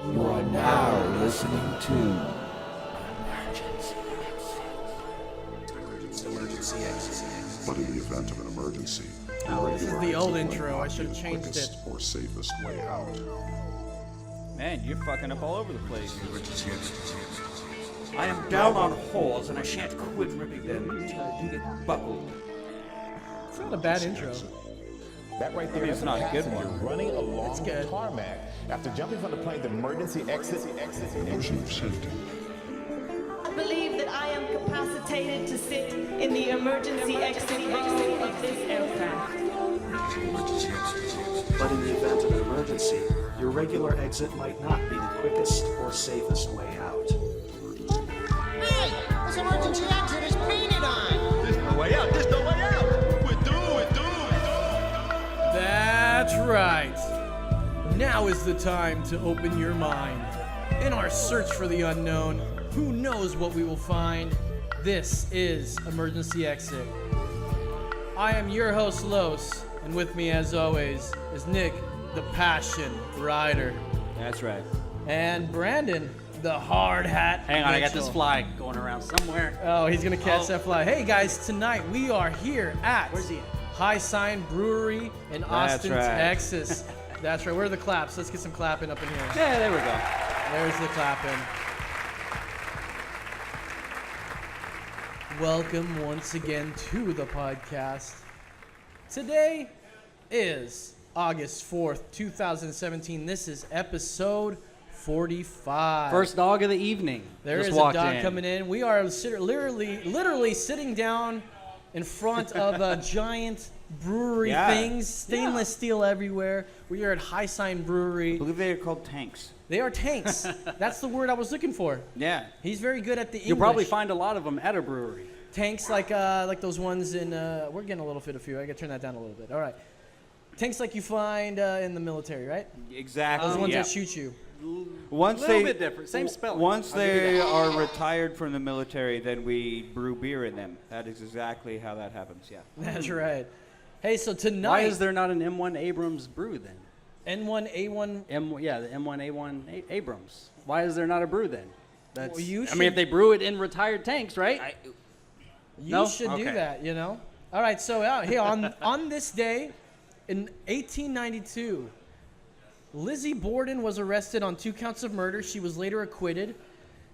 You are now listening to Emergency exit. But in the event of an emergency, Oh, this is the old exit intro. might I not should be have the changed it. quickest or safest way out. Man, you're fucking up all over the place. Emergency exit. I am down on whores and I shan't quit ripping them until I do get buckled. It's not a bad intro. That right there, I mean, it's not a good passenger one. running along It's the good. tarmac after jumping from the plane's emergency exit. Illusion of safety. I believe that I am capacitated to sit in the emergency exit row of this aircraft. Emergency exit. But in the event of an emergency, your regular exit might not be the quickest or safest way out. Hey! This emergency exit is painted on! There's no way out! There's no way out! We're through! That's right. Now is the time to open your mind. In our search for the unknown, who knows what we will find? This is Emergency Exit. I am your host, Los, and with me, as always, is Nick, the Passion Rider, That's right. and Brandon, the Hard Hat. Hang on, I got this Mitchell. fly going around somewhere. Oh, he's gonna catch Oh. that fly. Hey guys, tonight we are here at Where's he at? Hi Sign Brewery in Austin, right. Texas. That's right. Where are the claps? Let's get some clapping up in here. Yeah, there we go. There's the clapping. Welcome once again to the podcast. Today is August 4th, 2017. This is episode 45. First dog of the evening. There Just is a walked dog in. coming in. We are literally sitting down in front of a giant brewery Yeah. things, stainless steel everywhere. We are at Hi Sign I Brewery. believe they are called tanks. They are tanks. That's the word I was looking for. Yeah. He's very good at the English. You'll probably find a lot of them at a brewery. tanks like those ones in. We're getting a little bit of few. I gotta turn that down a little bit. All right. Tanks like you find in the military, right? Exactly. Those ones yeah. that shoot you. Once Little they, bit different, same spelling. Once I'll give you they that. are retired from the military, then we brew beer in them. That is exactly how that happens. Yeah. That's right. Hey, so tonight. Why is there not an M1 Abrams brew then? N1A1? The M1A1 Abrams. Why is there not a brew then? That's, Well, you I should- mean, if they brew it in retired tanks, right? You No? should do Okay. that, you know? All right, so here on this day in 1892, Lizzie Borden was arrested on 2 counts of murder. She was later acquitted.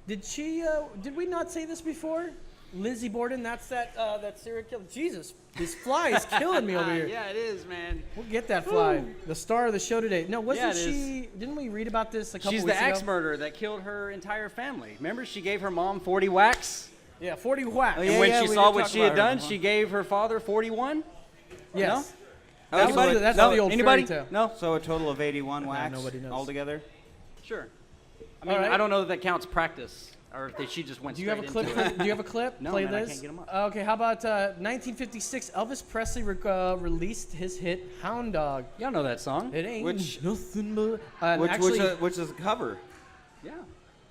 Did we not say this before? Lizzie Borden, that's that serial killer. Jesus, this fly is killing me over here. Yeah, it is, man. We'll get that fly. The star of the show today. No, wasn't Yeah, it she? Didn't we read about this a couple She's weeks the ago? axe murderer that killed her entire family. Remember, she gave her mom 40 whacks? Yeah, 40 whack. And when she we saw did what talk she had about her, done, huh? she gave her father 41? Yes. Oh, That's so the- it- that's no, the old anybody? fairy tale. No, so a total of 81 wax nobody knows. altogether. Sure. I mean, All right. I don't know that counts practice, or if she just went Do you have a straight clip? into it. Do you have a clip? No, Play man, I this. can't get 'em up. Okay, how about 1956? Elvis Presley released his hit "Hound Dog." Y'all know that song. It ain't Which- nothing but. Which is a cover. Yeah.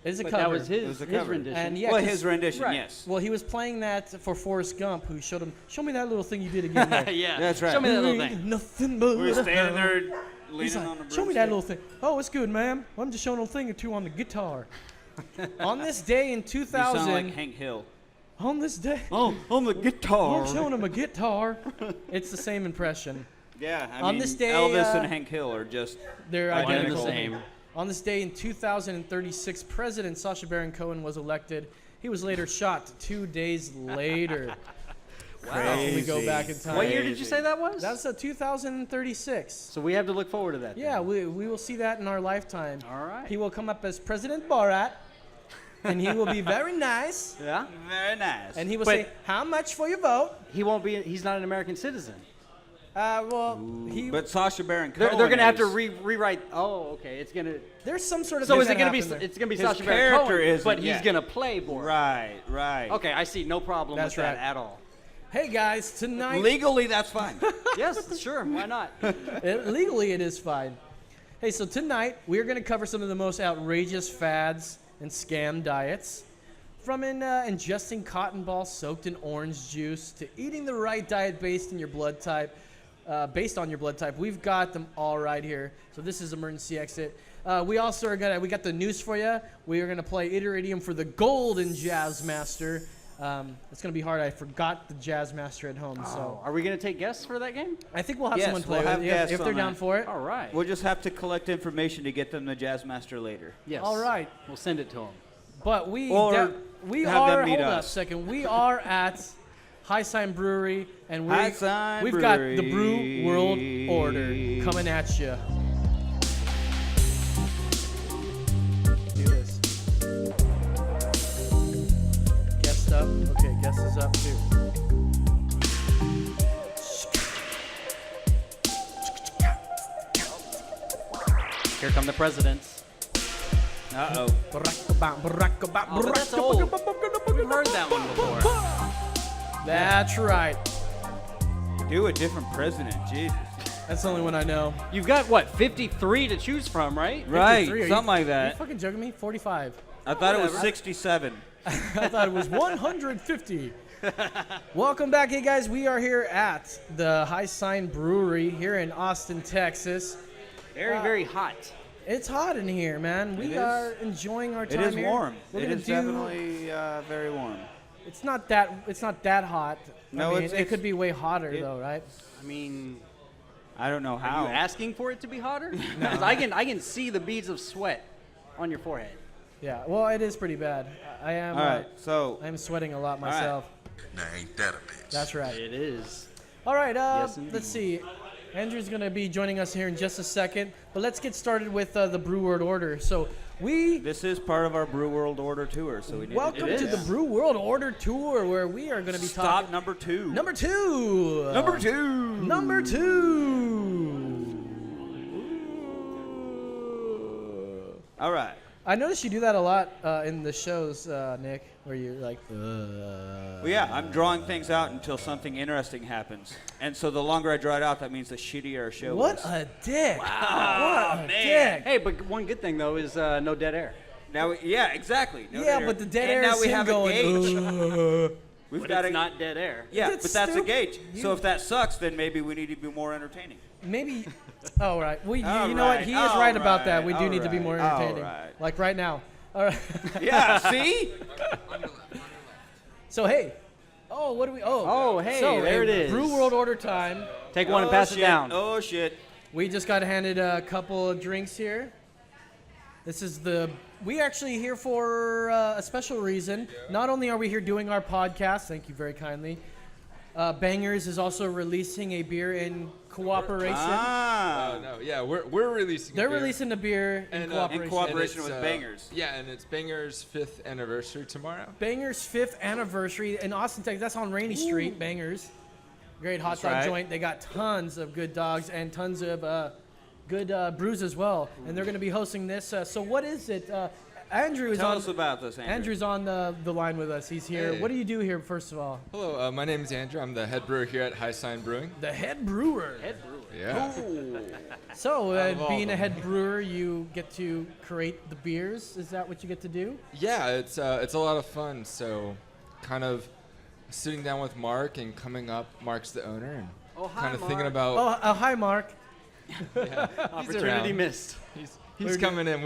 it's a But cover. that was It was a his cover. rendition. And yeah, well, 'cause- his rendition, right. yes. Well, he was playing that for Forrest Gump, who showed him, "Show me that little thing you did again." There. yeah. That's right. Show me that little Ain't thing. Nothing but. We were a standing hound. there He's leaning like, on the "Show me that broomstick. little thing." Oh, it's good, ma'am. I'm just showing a thing or two on the guitar. On this day in You 2000, sound like Hank Hill. on this day, Oh, on the guitar. I'm showing him a guitar. It's the same impression. Yeah, I On mean, this day, Elvis and Hank Hill are just They're One and the identical. same. On this day in 2036, President Sacha Baron Cohen was elected. He was later shot 2 days later. Wow. When we go back in time. What year did you say that was? That's 2036. So we have to look forward to that. Yeah, then. we will see that in our lifetime. All right. He will come up as President Borat, and he will be very nice, Yeah. very nice. and he will But- say, "How much for your vote?" He won't be. He's not an American citizen. But Sacha Baron They're Cohen gonna have to is- rewrite. Oh, okay. It's gonna. there's some sort of. So thing is it that gonna be? happened there. It's gonna be His Sacha Baron character Cohen, isn't but he's yet. gonna play Borat. Right. Okay, I see. No problem That's with that right. at all. Hey guys, tonight Legally, that's fine. Yes, sure. Why not? legally it is fine. Hey, so tonight we're going to cover some of the most outrageous fads and scam diets. From ingesting cotton balls soaked in orange juice to eating the right diet based on your blood type, based on your blood type. We've got them all right here. So this is emergency exit. We also are we got the news for you. We are gonna play idiom for the golden jazzmaster. It's gonna be hard. I forgot the jazzmaster at home. So Are we going to take guests for that game? I think we'll have Yes, someone play we'll have with it guests if they're on down that. for it. All right. We'll just have to collect information to get them the jazzmaster later. Yes. All right. We'll send it to them. But we Or are have them meet hold up a us. second. We are at Hi Sign Brewery, and Hi Sign we've got Brewery. the Brew World Order coming at you. Do this. Guest up. Okay, guest is up too. Here come the presidents. Uh-oh. Oh, but that's old. We've heard that one before. That's right. Do a different president, Jesus. That's the only one I know. You've got, what, 53 to choose from, right? Right, 53, something like Are you that. fucking joking me? 45. I thought it was Whatever. 67. I thought it was 150. Welcome back, hey guys. We are here at the Hi Sign Brewery here in Austin, Texas. Very, very hot. It's hot in here, man. We It is. are enjoying our time It is here. warm. We're It gonna is do- definitely very warm. It's not that hot. No, I mean, it's- it could be way hotter it- though, right? I mean, I don't know are how. you asking for it to be hotter? Because I can see the beads of sweat on your forehead. Yeah. Well, it is pretty bad. I am. All right, so I am sweating a lot right. myself. Now ain't that a bitch? That's right. It is. All right, Yes, let's see. Andrew's going to be joining us here in just a second, but let's get started with the Brew World Order. So this is part of our Brew World Order Tour, so we need welcome to to do the that. Brew World Order Tour, where we are going to be Stop talking. number 2. Number two. Number 2. Number 2. All right. I noticed you do that a lot in the shows, Nick, where you're like, Well, yeah, I'm drawing things out until something interesting happens. And so the longer I draw it out, that means the shittier our show what is. a dick. Wow. What a dick. Hey, but one good thing, though, is no dead air. Now, yeah, exactly. No Yeah, dead but the dead and air now is we him have going, a gauge. We've But got it's not dead air. Yeah, That's but that's a stupid. gauge. You- So if that sucks, then maybe we need to be more entertaining. Maybe. Oh, right. Well, you All know what? right, He is all right about that. We right, do all need to be more right, all entertaining. right. Like right now. All right. Yeah, see? So, hey. Oh, what do we. Oh, hey, so, there it is. Brew World Order time. Take one and Oh, pass shit. it down. Oh, shit. We just got handed a couple of drinks here. This is we actually here for a special reason. Not only are we here doing our podcast, thank you very kindly. Bangers is also releasing a beer in cooperation. Ah. No, yeah, we're releasing. They're a beer. releasing a beer in And, cooperation. in cooperation and with it's, Bangers. Yeah, and it's Bangers' 5th anniversary tomorrow. Bangers 5th anniversary in Austin, Texas. That's on Rainy Street. Bangers, great hot dog right. joint. They got tons of good dogs and tons of good brews as well. And they're going to be hosting this. So what is it? Andrew is Tell on. us about this, Andrew. Andrew's on the line with us. He's here. Hey. What do you do here, first of all? Hello, my name is Andrew. I'm the head brewer here at Hi Sign Brewing. The head brewer. Yeah. So, Of all being a of head brewer, you get to create the beers. Is that what you get to do? Yeah, it's a lot of fun. So, kind of sitting down with Mark and coming up. Mark's the owner, and Oh, hi, kind of thinking Mark. about. Oh, hi, Mark. Yeah, he's Opportunity around. missed. He's coming in.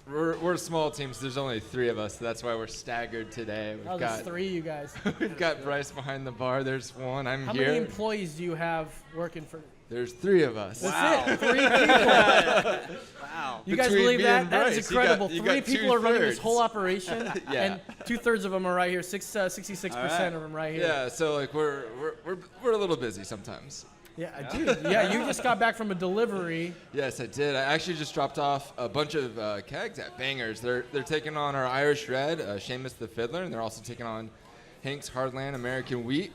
We're a small team, so there's only 3 of us. So that's why we're staggered today. Oh, there's 3 of you guys. We've got Bryce behind the bar. There's one. I'm How here. many employees do you have working for? There's 3 of us. That's it. 3 people. Wow. You guys Between believe me that? and That is Bryce, incredible. you 3 got people are running this 2/3. whole operation, Yeah. and 2/3 of them are right here. 66% of them right here. Yeah, so like we're a little busy sometimes. Yeah, dude. Yeah, you just got back from a delivery. Yes, I did. I actually just dropped off a bunch of kegs at Bangers. They're taking on our Irish Red, Seamus the Fiddler, and they're also taking on Hank's Hardland American Wheat.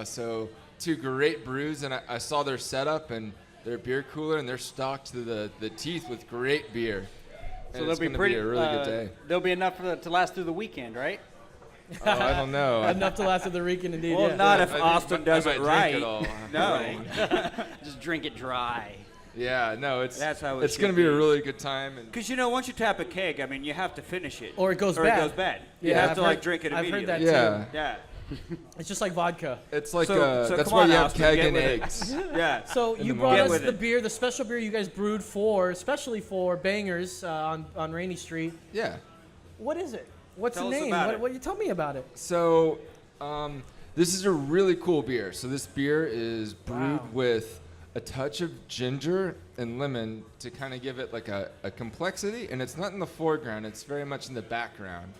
So 2 great brews, and I saw their setup and their beer cooler, and they're stocked to the teeth with great beer. So And they'll it's be gonna pretty. be a really good day. There'll be enough to last through the weekend, right? Oh, I don't know. Enough to last at the weekend, indeed. Well, yeah. not I if think Austin I does might it drink right. it all. No. Just drink it dry. Yeah, no, That's how it it's should going to be a be. really good time. And Because, once you tap a keg, I mean, you have to finish it. Or it goes Or bad. it goes bad. You Yeah, have I've to, heard- drink it I've immediately. heard that yeah. Yeah. It's just like vodka. It's like So that's come why on, you have Austin, keg get and with it. eggs. Yeah. So In you the brought morning. us Get with the it. beer, the special beer you guys brewed especially for Bangers on Rainy Street. Yeah. What is it? What's Tell the us name? about it. What you tell me about it? So, this is a really cool beer. So this beer is brewed Wow. with a touch of ginger and lemon to kind of give it like a complexity, and it's not in the foreground. It's very much in the background.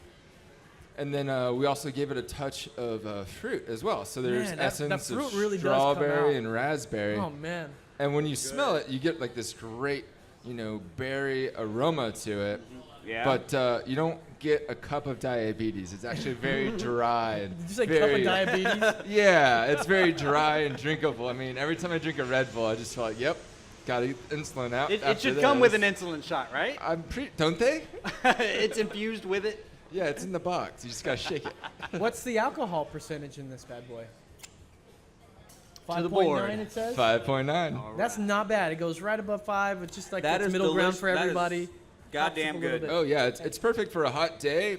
And then we also gave it a touch of fruit as well. So there's Man, that essence fruit of really does come out. strawberry and raspberry. Oh man. And when you smell it, you get like this great, berry aroma to it. Yeah. But you don't get a cup of diabetes. It's actually very dry. And Did you say very, cup of diabetes? Yeah, it's very dry and drinkable. I mean, every time I drink a Red Bull, I just feel like, yep, got insulin out. It after should come with this. an insulin shot, right? Don't they? It's infused with it. Yeah, it's in the box. You just gotta shake it. What's the alcohol percentage in this bad boy? To the board. 5.9 it says? 5.9. That's not bad. It goes right above 5. It's just like That it's is middle ground delicious. for That is everybody. goddamn Pops up a little good. bit. Oh yeah, it's perfect for a hot day.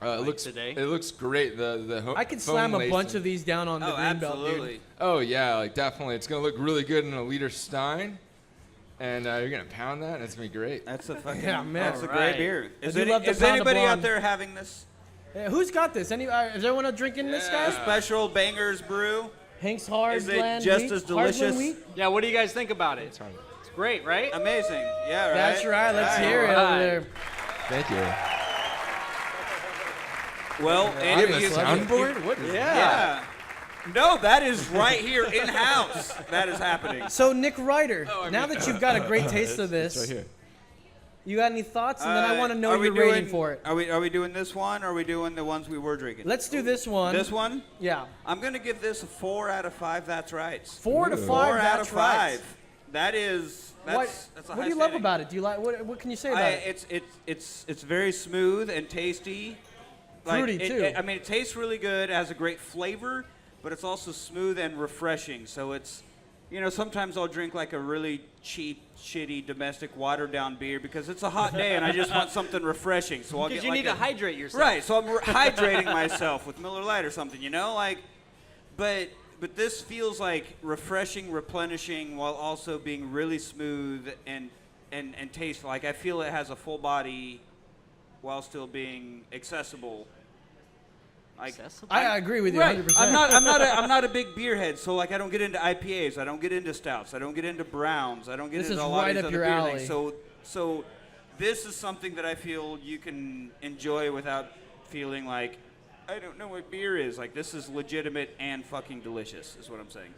It looks today. It looks great. I could slam a bunch of these down on the Oh, green belt, absolutely. dude. Oh yeah, like definitely. It's gonna look really good in a liter stein, and you're gonna pound that, and it's gonna be great. That's a fucking. Yeah, man. That's a Alright. great beer. I Is, do love to is pound a anybody out blonde. there having this Who's got this? Is everyone drinking this, guys? special Bangers brew? Hank's Hard Is it Blend just wheat? as Hard blend delicious? wheat? Yeah, what do you guys think about it? It's great, right? Amazing. Yeah, right. That's right. Let's Right. hear it over Alright. there. Thank you. Well, I and have a you- soundboard? What is Yeah. No, that is right here in house. That is happening. So, Nick Ryder, now that you've got a great taste of It's this, right here. you got any thoughts? And then I want to know Are we your rating doing- for it. Are we doing this one, or are we doing the ones we were drinking? Let's do this one. This one? Yeah. I'm gonna give this a 4 out of 5. That's right. 4 to 5. 4 out That's of right. 5. That is. That's, What, that's a what high do you love standing. about it? Do you like what can you say about it? It's very smooth and tasty. Fruity, too. I mean, it tastes really good. It has a great flavor, but it's also smooth and refreshing. So it's, sometimes I'll drink like a really cheap, shitty, domestic, watered-down beer because it's a hot day and I just want something refreshing. So I'll Because get you like need to hydrate yourself. Right. So I'm hydrating myself with Miller Lite or something. But this feels like refreshing, replenishing, while also being really smooth and tasteful. Like I feel it has a full body, while still being accessible. Like, I agree with you right. 100%. I'm not a big beer head, so like I don't get into IPAs, I don't get into stouts, I don't get into browns, I don't get This into is a lot right of up these your other beer alley. things. So this is something that I feel you can enjoy without feeling like I don't know what beer is. Like this is legitimate and fucking delicious, is what I'm saying.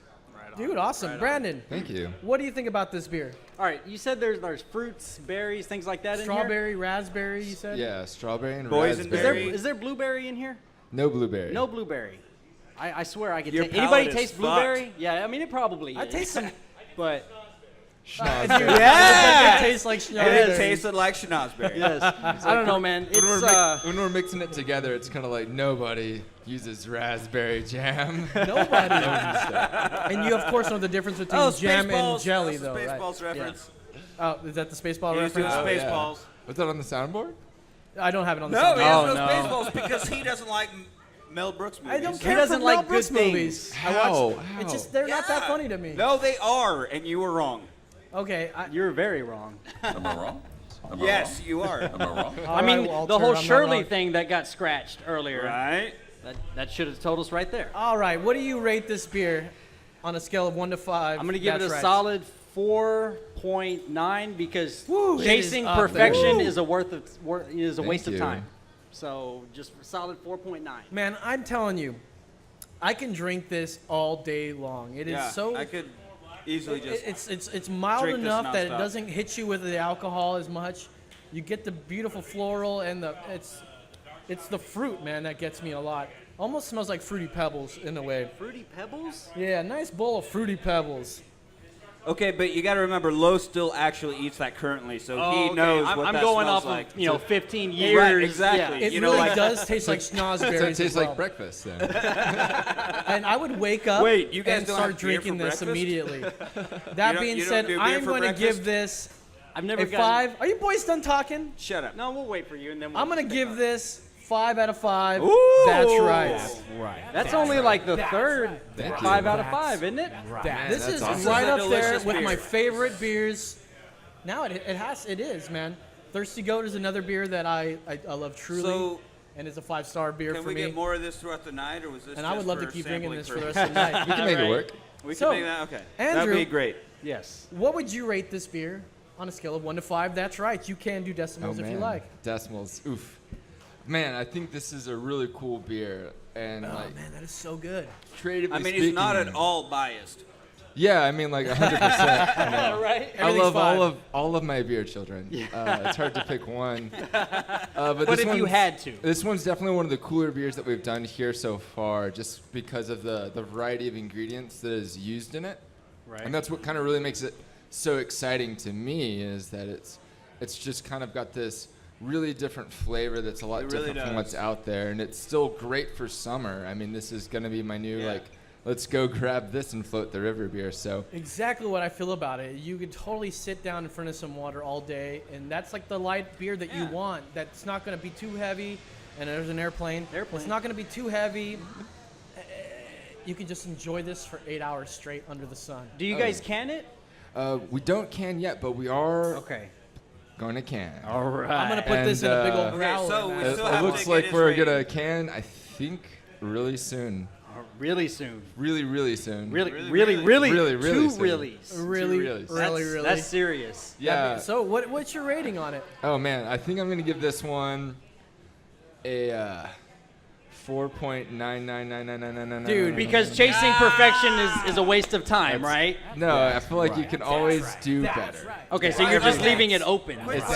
Dude, awesome. Brandon, Thank you. what do you think about this beer? All right, you said there's fruits, berries, things like that in here. Strawberry, raspberry, you said? Yeah, strawberry and Boysenberry. raspberry. Is there blueberry in here? No blueberry. No blueberry. I swear I could Your taste. palate Anybody is taste fucked. blueberry? Yeah, I mean it probably. I is. taste some. But Schnozberry. Yeah! It tastes like And strawberry. it tasted like schnozberry. yes, I don't know, man. It's When we're mixing it together, it's kind of like nobody uses raspberry jam. Nobody. And you, of course, know the difference between jam and jelly, though, right? Spaceballs reference. Oh, is that the Spaceball He was doing reference? Spaceballs. Was that on the soundboard? I don't have it on the No, sound. he has Oh, no no. Spaceballs because he doesn't like Mel Brooks movies. I don't He care doesn't for like Mel good Brooks things. movies. How? It's just they're not that funny to me. No, they are, and you were wrong. Okay. you're very wrong. Am I wrong? Am I Yes, wrong? you are. Am I wrong? I mean, Walter, the whole I'm not Shirley wrong. thing that got scratched earlier. Right? That should have told us right there. All right. What do you rate this beer on a scale of 1 to 5? I'm gonna give it That's a right. solid 4.9 because Woo, it chasing is up there. perfection Woo. is a waste of you. time. So just a solid 4.9. Man, I'm telling you, I can drink this all day long. It is Yeah, so. I could easily just. It's mild drink this enough that it nonstop. doesn't hit you with the alcohol as much. You get the beautiful floral and it's the fruit, man, that gets me a lot. Almost smells like Fruity Pebbles in a way. Fruity Pebbles? Yeah, nice bowl of Fruity Pebbles. Okay, but you got to remember, Lowe still actually eats that currently, so he okay. knows I'm, what I'm that going smells off like. of 15 years. Right, exactly. Yeah. It You know, really like- does taste like So schnozberries it as tastes well. like breakfast then. And I would wake up Wait, you guys and don't start have beer drinking for this breakfast? immediately. You That don't- being you don't said, do beer I'm for going to breakfast? give this I've never a 5. Are you boys done talking? Shut up. No, we'll wait for you, and then we'll I'm going to give this 5 out of 5. Ooh. That's right. That's only like the third Thank 5 you. out of 5, isn't it? This is awesome. right This is a up there delicious with beer. my favorite beers. Now it is, man. Thirsty Goat is another beer that I love truly, So, and it's a 5-star beer can for we me. get more of this throughout the night, or was this And I would just love to for keep drinking sampling this for the purposes? rest of the night. We can make it Right. work. We So, can make that, okay. Andrew- That'd be great. Yes. What would you rate this beer on a scale of 1 to 5? That's right. You can do decimals if you like. Decimals. Oof. Man, I think this is a really cool beer. And Oh like man, that is so good. creatively I mean, speaking, he's not at all biased. Yeah, I mean like 100%. I know. Right? I love Everything's all of my beer children. It's hard to pick one. But But this if you one's- had to. This one's definitely one of the cooler beers that we've done here so far, just because of the variety of ingredients that is used in it. Right. And that's what kind of really makes it so exciting to me, is that it's just kind of got this really different flavor that's a lot It really different from what's does. out there, and it's still great for summer. I mean, this is going to be my new Yeah. like, let's go grab this and float the river beer. So Exactly what I feel about it. You could totally sit down in front of some water all day, and that's like the light beer that you Yeah. want. That's not going to be too heavy. And there's an airplane. Airplane. It's not going to be too heavy. You can just enjoy this for 8 hours straight under the sun. Do you guys can it? we don't can yet, but we are Okay. going to can. All right. I'm going to put this in a big old Okay, growler. so we man. It, still it have to looks get like his we're rating. gonna can. I think really soon. Really soon. Really, really soon. Really, Really, really, really? really, Really two soon. reallys. really, reallys. really. That's serious. Yeah. So what's your rating on it? Oh man, I think I'm gonna give this one a 4.9999999. Dude, Because chasing perfection is a waste of time, right? No, I feel like you can always do better. Okay, so you're just leaving it open. As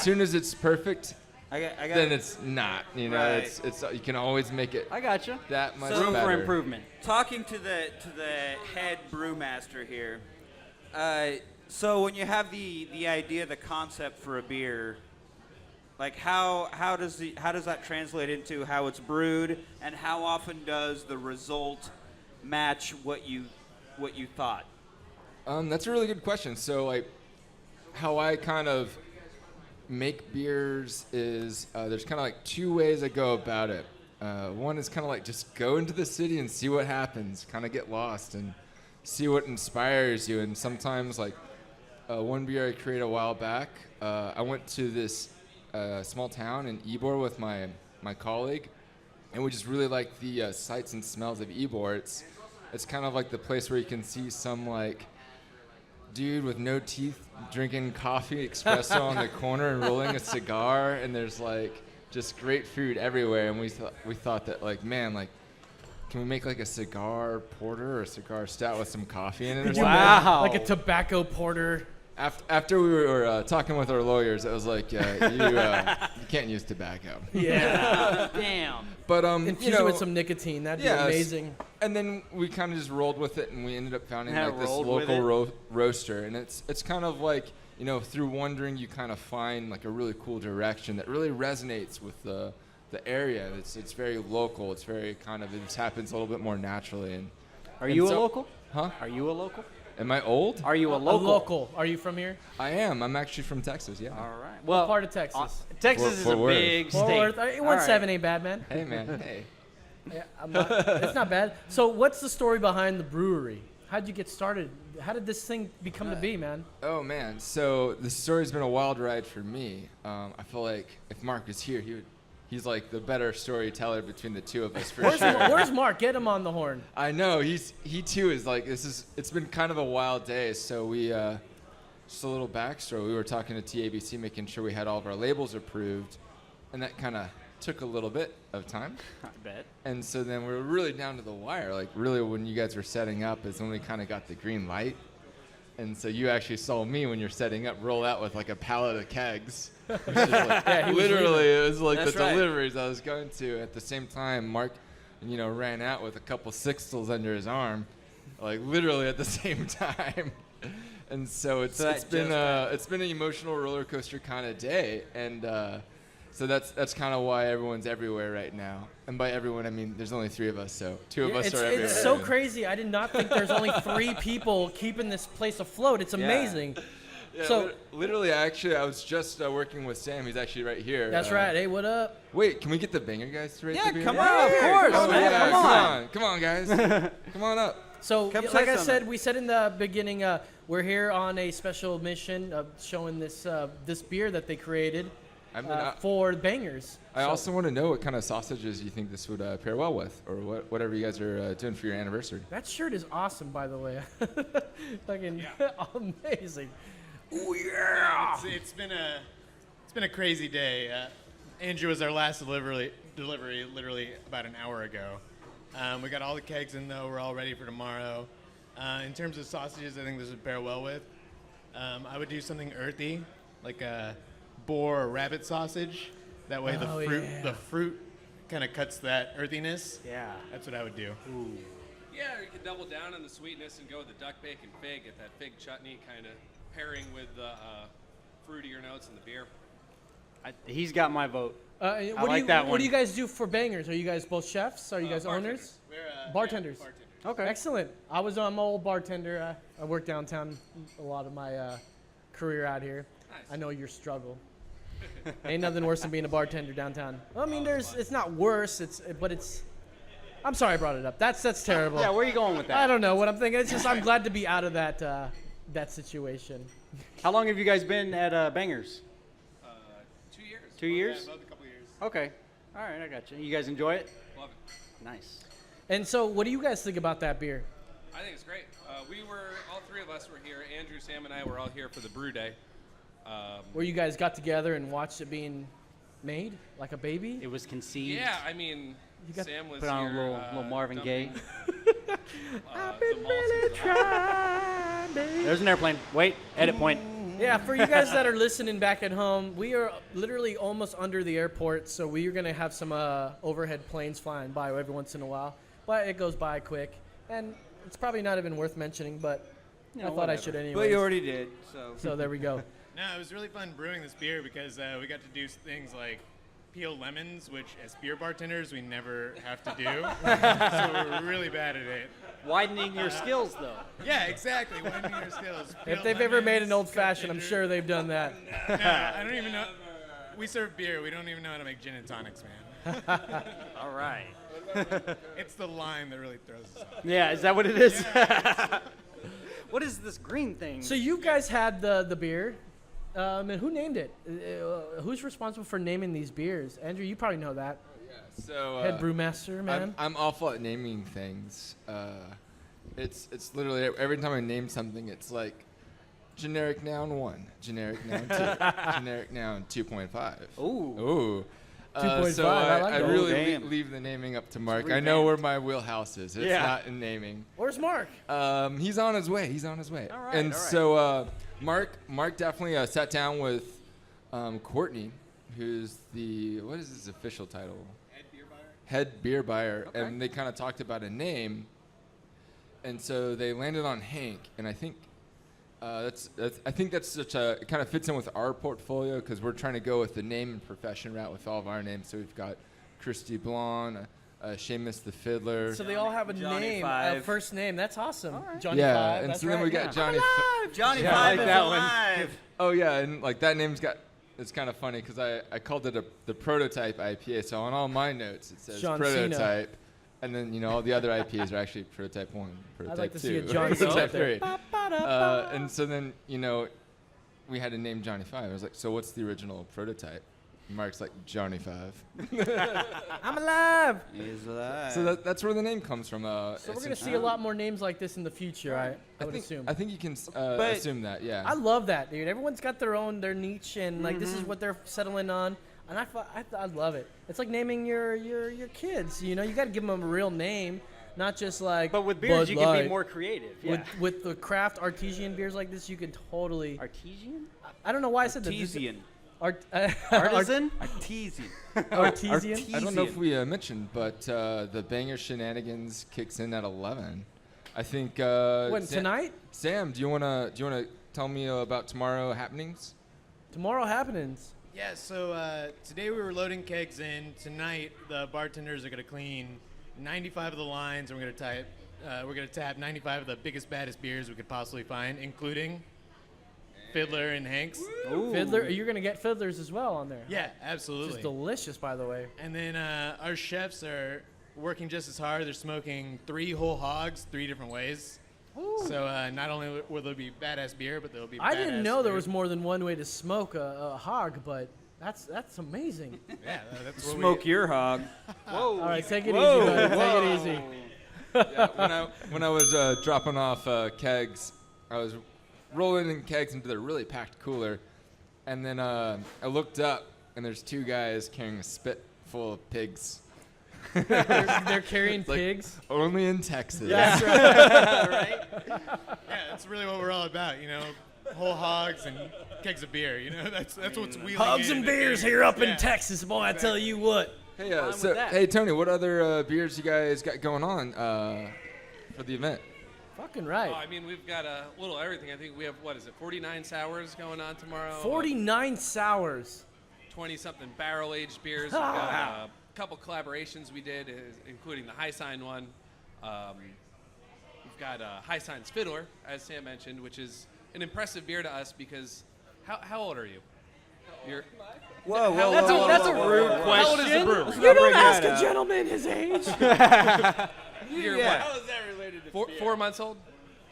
soon as it's perfect, I got then it's not. You know, Right. it's you can always make it I gotcha. that much Room better. for improvement. talking to the head brewmaster here. So when you have the idea, the concept for a beer, like how does that translate into how it's brewed, and how often does the result match what you thought? That's a really good question. So like, how I kind of make beers is there's kind of like two ways I go about it. One is kind of like just go into the city and see what happens, kind of get lost and see what inspires you. And sometimes like one beer I created a while back, I went to this small town in Ybor with my colleague, and we just really liked the sights and smells of Ybor. It's kind of like the place where you can see some like dude with no teeth drinking coffee espresso on the corner and rolling a cigar, and there's like just great food everywhere. And we thought that like, man, like, can we make like a cigar porter or a cigar stout with some coffee in it or something? Wow. Like a tobacco porter. After we were talking with our lawyers, it was like, you can't use tobacco. Yeah. Damn. But Infuse it with some nicotine. That'd be amazing. And then we kind of just rolled with it, and we ended up founding Yeah, like this rolled with local roaster. And it's kind of like, you know, through wandering, you kind of find like a really cool direction that really resonates with the area. It's very local. It's very kind of, it just happens a little bit more naturally. And Are you a so- local? Huh? Are you a local? Am I old? Are you a A local? local. Are you from here? I am. I'm actually from Texas. Yeah. All right. What Well, part of Texas? Texas is a Fort Worth. big Fort state. Worth. All right. 1-7 ain't bad, man. Hey man. Hey. Yeah, it's not bad. So what's the story behind the brewery? How'd you get started? How did this thing become to be, man? Oh man. So the story's been a wild ride for me. I feel like if Mark was here, he's like the better storyteller between the two of us for sure. Where's Mark? Get him on the horn. I know he too is like it's been kind of a wild day. So we just a little backstory. We were talking to TABC, making sure we had all of our labels approved, and that kind of took a little bit of time. I bet. And so then we were really down to the wire. Like really, when you guys were setting up, is when we kind of got the green light. And so you actually saw me when you're setting up roll out with like a pallet of kegs. Which is like, Yeah, he was literally, it was like That's the right. deliveries I was going to. At the same time, Mark, ran out with a couple sixtils under his arm, like literally at the same time. And so it's been an emotional roller coaster kind of day, and so that's kind of why everyone's everywhere right now. And by everyone, I mean there's only 3 of us, so 2 of us are everywhere. It's so crazy. I did not think there's only 3 people keeping this place afloat. It's amazing. Yeah, So- literally, actually, I was just working with Sam. He's actually right here. That's right. Hey, what up? Wait, can we get the banger guys to rate the beer? come on, of course. Oh, man, yeah, come on. Come on, guys. Come on up. So, Come like say I something. said, we said in the beginning, we're here on a special mission of showing this this beer that they created I mean, for bangers. I also want to know what kind of sausages you think this would pair well with, or whatever you guys are doing for your anniversary. That shirt is awesome, by the way. Fucking amazing. Oh yeah! It's been a crazy day. Andrew was our last delivery literally about an hour ago. We got all the kegs in though. We're all ready for tomorrow. In terms of sausages, I think this would pair well with. I would do something earthy, like a boar or rabbit sausage. That way the fruit kind of cuts that earthiness. Yeah. That's what I would do. Yeah, or you could double down on the sweetness and go with the duck bacon fig, get that fig chutney kind of pairing with the fruitier notes in the beer. He's got my vote. What do you guys do for bangers? Are you guys both chefs? Are you guys owners? We're Bartenders. Yeah, Okay. Excellent. I'm an old bartender. I work downtown a lot of my career out here. Nice. I know your struggle. Ain't nothing worse than being a bartender downtown. Well, I mean, it's not worse. But it's. I'm sorry I brought it up. That's terrible. Yeah, where are you going with that? I don't know what I'm thinking. It's just I'm glad to be out of that that situation. How long have you guys been at Bangers? 2 years. 2 years? about a couple years. Okay. All right, I got you. You guys enjoy it? Love it. Nice. And so, what do you guys think about that beer? I think it's great. All three of us were here. Andrew, Sam, and I were all here for the brew day. Where you guys got together and watched it being made like a baby? It was conceived. Yeah, I mean, Sam was put on here, a little Marvin Gaye. I've been really trying, baby. There's an airplane. Wait, edit point. Yeah, for you guys that are listening back at home, we are literally almost under the airport, so we are going to have some overhead planes flying by every once in a while. But it goes by quick, and it's probably not even worth mentioning, but I thought I should anyway. But you already did, so. So there we go. No, it was really fun brewing this beer because we got to do things like peel lemons, which as beer bartenders we never have to do. So we're really bad at it. Widening your skills, though. Yeah, exactly. Widening your skills. If they've ever made an old fashioned, I'm sure they've done that. No, I don't even know. We serve beer. We don't even know how to make gin and tonics, man. All right. It's the lime that really throws us off. Yeah, is that what it is? What is this green thing? So you guys had the beer, and who named it? Who's responsible for naming these beers? Andrew, you probably know that. So Head brewmaster, man. I'm awful at naming things. It's literally every time I name something, it's like generic noun 1, generic noun 2, generic noun 2.5. Ooh. 2.5. So I like I that. really leave the naming up to Mark. I know where my wheelhouse is. It's not in naming. Where's Mark? He's on his way. All right, And all right. so Mark definitely sat down with Courtney, who's what is his official title? Head beer buyer. Okay. And they kind of talked about a name. And so they landed on Hank. And I think that's such a, it kind of fits in with our portfolio because we're trying to go with the name and profession route with all of our names. So we've got Christy Blonde, Seamus the Fiddler. So they all have a Johnny name, a Five. first name. That's awesome. Johnny yeah, Five. and That's so then right, we got yeah. Johnny. Johnny Yeah, I Five like is that alive. Oh yeah, and like that name's got. It's kind of funny because I called it the prototype IPA. So on all my notes it says John prototype, and then all the other IPAs are actually prototype 1, prototype 2, like to see a John Cena prototype there. 3. And so then we had to name Johnny 5. I was like, so what's the original prototype? And Mark's like Johnny 5. I'm alive. He's alive. So that's where the name comes from. So we're gonna see a lot more names like this in the future. I would assume. I think you can assume that. Yeah. I love that, dude. Everyone's got their niche, and like this is what they're settling on, and I love it. It's like naming your kids. You got to give them a real name, not just like. But with beers, Bud you can Light. be more creative. Yeah. With the craft artesian beers like this, you can totally. Artesian? I don't know why I said Artesian. Artisan? Artesian. Artesian. I don't know if we mentioned, but the Banger Shenanigans kicks in at 11. I think. When tonight? Sam, do you wanna tell me about tomorrow happenings? Tomorrow happenings. Yeah, so today we were loading kegs in. Tonight the bartenders are gonna clean 95 of the lines, and we're gonna tap 95 of the biggest, baddest beers we could possibly find, including Fiddler and Hanks. Ooh. Fiddler, you're gonna get Fiddlers as well on there. Yeah, absolutely. Which is delicious, by the way. And then our chefs are working just as hard. They're smoking 3 whole hogs 3 different ways. Ooh. So not only will there be badass beer, but there'll be. I didn't know there was more than one way to smoke a hog, but that's amazing. Yeah, that's what Smoke your hog. Whoa! All right, take it easy, buddy. Take it easy. Yeah, when I was dropping off kegs, I was rolling in kegs into the really packed cooler, and then I looked up, and there's 2 guys carrying a spit full of pigs. They're carrying pigs? Only in Texas. Yeah, that's right. Yeah, that's really what we're all about, you know. Whole hogs and kegs of beer, you know. That's what's wheeling Hogs in and beers here up in Yeah. Texas, boy. I tell you what. Hey, hey Tony, what other beers you guys got going on for the event? Fucking right. Oh, I mean, we've got a little everything. I think we have, 49 sours going on tomorrow. 49 sours. 20-something barrel-aged beers. We've got a couple collaborations we did, including the Hi Sign one. We've got Hi Sign's Fiddler, as Sam mentioned, which is an impressive beer to us because how old are you? You're Whoa, That's a rude question. How old is the brew? You don't ask a gentleman his age. You're Yeah. How is that related to 4 months old?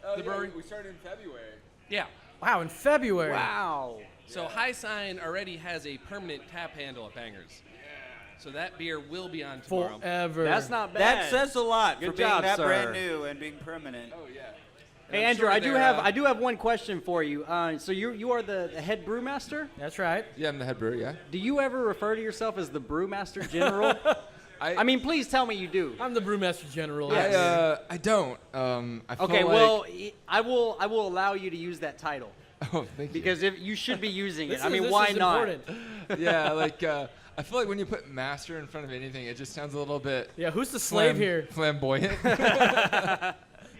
Oh, the yeah, brewery? we started in February. Yeah. Wow, in February. Wow. So Hi Sign already has a permanent tap handle at Bangers. So that beer will be on tomorrow. Forever. That's not bad. That says a lot Good for being job, that sir. brand new and being permanent. Oh yeah. Hey I'm Andrew, sure I do have one question for you. So you are the head brewmaster? That's right. Yeah, I'm the head brewer. Yeah. Do you ever refer to yourself as the BrewMaster General? I mean, please tell me you do. I'm the Brewmaster General. I don't. I feel Okay, like, well, I will allow you to use that title. Oh, thank you. Because if you should be using it. I mean, this why is not? important. Yeah, like I feel like when you put master in front of anything, it just sounds a little bit. Yeah, who's the slave here? Flamboyant.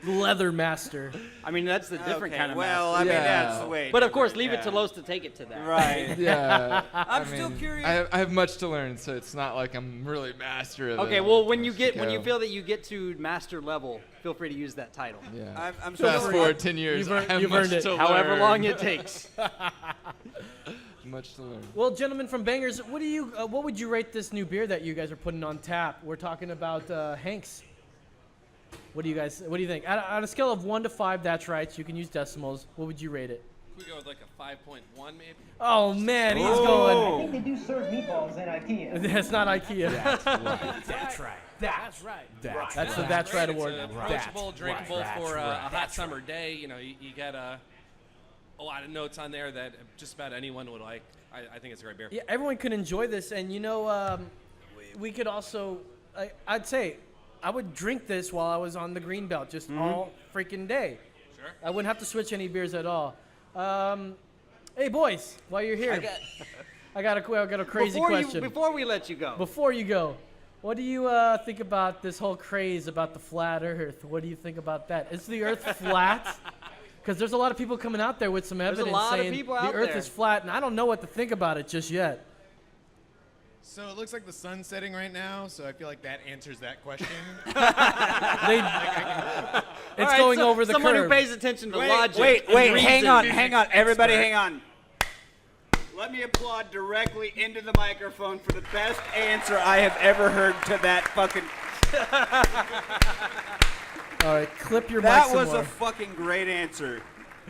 Leather master. I mean, that's the different kind of Well, master. I mean, Yeah. that's the way. But of course, different, leave it to yeah. Los to take it to that. Right. Yeah. I'm still curious. I have much to learn, so it's not like I'm really master of it. Okay, well, when you feel that you get to master level, feel free to use that title. Yeah. I'm so Fast sorry. forward 10 years. I have you've much earned it. to However learn. long it takes. Much to learn. Well, gentlemen from Bangers, what would you rate this new beer that you guys are putting on tap? We're talking about Hanks. What do you think? On a scale of 1 to 5, that's right. So you can use decimals. What would you rate it? Could we go with like a 5.1 maybe? Oh man, he's going. I think they do serve meatballs at IKEA. That's not IKEA. That's right. That's right. That's the That's Right award. It's approachable, drinkable for a hot summer day. You know, you got a lot of notes on there that just about anyone would like. I think it's a great beer. Yeah, everyone could enjoy this, and we could also. I'd say I would drink this while I was on the green belt, just all freaking day. Sure. I wouldn't have to switch any beers at all. Hey boys, while you're here, I got a crazy question. Before we let you go. Before you go, what do you think about this whole craze about the flat Earth? What do you think about that? Is the Earth flat? Because there's a lot of people coming out there with some evidence saying the Earth is flat, and I don't know what to think about it just yet. So it looks like the sun's setting right now, so I feel like that answers that question. It's going over the curve. Someone who pays attention to logic. Wait, and hang reason. on. Everybody hang on. Let me applaud directly into the microphone for the best answer I have ever heard to that fucking... All right, clip your mic That some was more. a fucking great answer.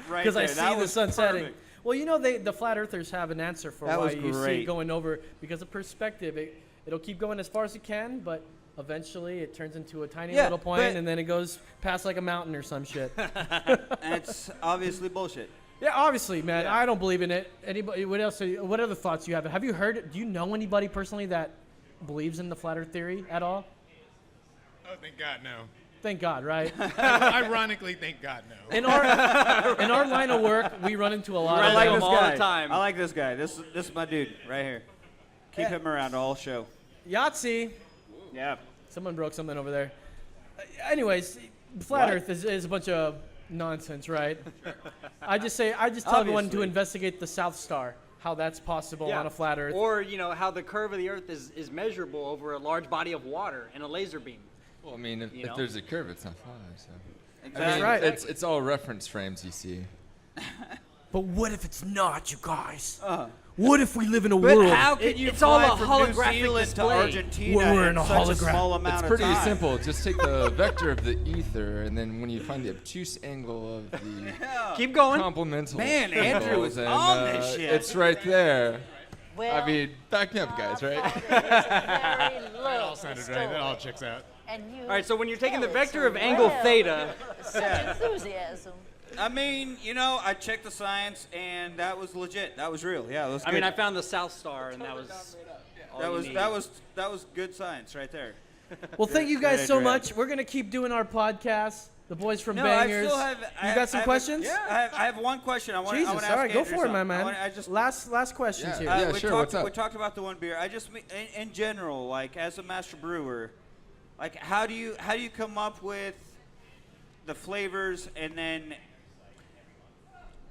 Right Because I there. That see the was sun setting. perfect. Well, you know, the flat earthers have an answer for That why was you see great. it going over, because of perspective. It'll keep going as far as it can, but eventually it turns into a tiny little point, but- and then it goes past like a mountain or some shit. And it's obviously bullshit. Yeah, obviously, man. I don't believe in it. Anybody? What else? What other thoughts you have? Have you heard? Do you know anybody personally that believes in the flat Earth theory at all? Oh, thank God, no. Thank God, right? Ironically, thank God, no. In our line of work, we run into a lot I of like them this all guy. the time. I like this guy. This is my dude right here. Keep him around all show. Yahtzee. Yeah. Someone broke something over there. Anyways, flat What? Earth is a bunch of nonsense, right? I just tell everyone to Obviously. investigate the South Star, how that's possible on a flat Earth. Or, how the curve of the Earth is measurable over a large body of water and a laser beam. Well, I mean, if know? there's a curve, it's not flat. So. Exactly. I mean, right. It's all reference frames you see. But what if it's not, you guys? Uh-huh. What if we live in a But world? how can you It's all fly a from holographic New Zealand display. to Argentina We're in in a such a hologram. small amount It's of pretty time? simple. Just take the vector of the ether, and then when you find the obtuse angle of the Keep going. complemental Man, Andrew symbols, is and, on this shit. It's right there. Well, I mean, back me up, guys, right? That all sounded right. That all checks out. And you All right, so when you're taking the tell it vector so of angle well. theta, Such enthusiasm. I mean, I checked the science, and that was legit. That was real. Yeah, it was I good. mean, I found the South Star, and that was all that you was need. that was good science right there. Well, thank you guys Good so idea. much. We're gonna keep doing our podcast. The boys from No, I Bangers. still have. You got some questions? I have one question. I want Jesus, to ask all right, go Andrew for it, my something. man. I just last questions here. Yeah, we sure, Talked, what's up? We talked about the one beer. I just in general, like as a master brewer, like how do you come up with the flavors, and then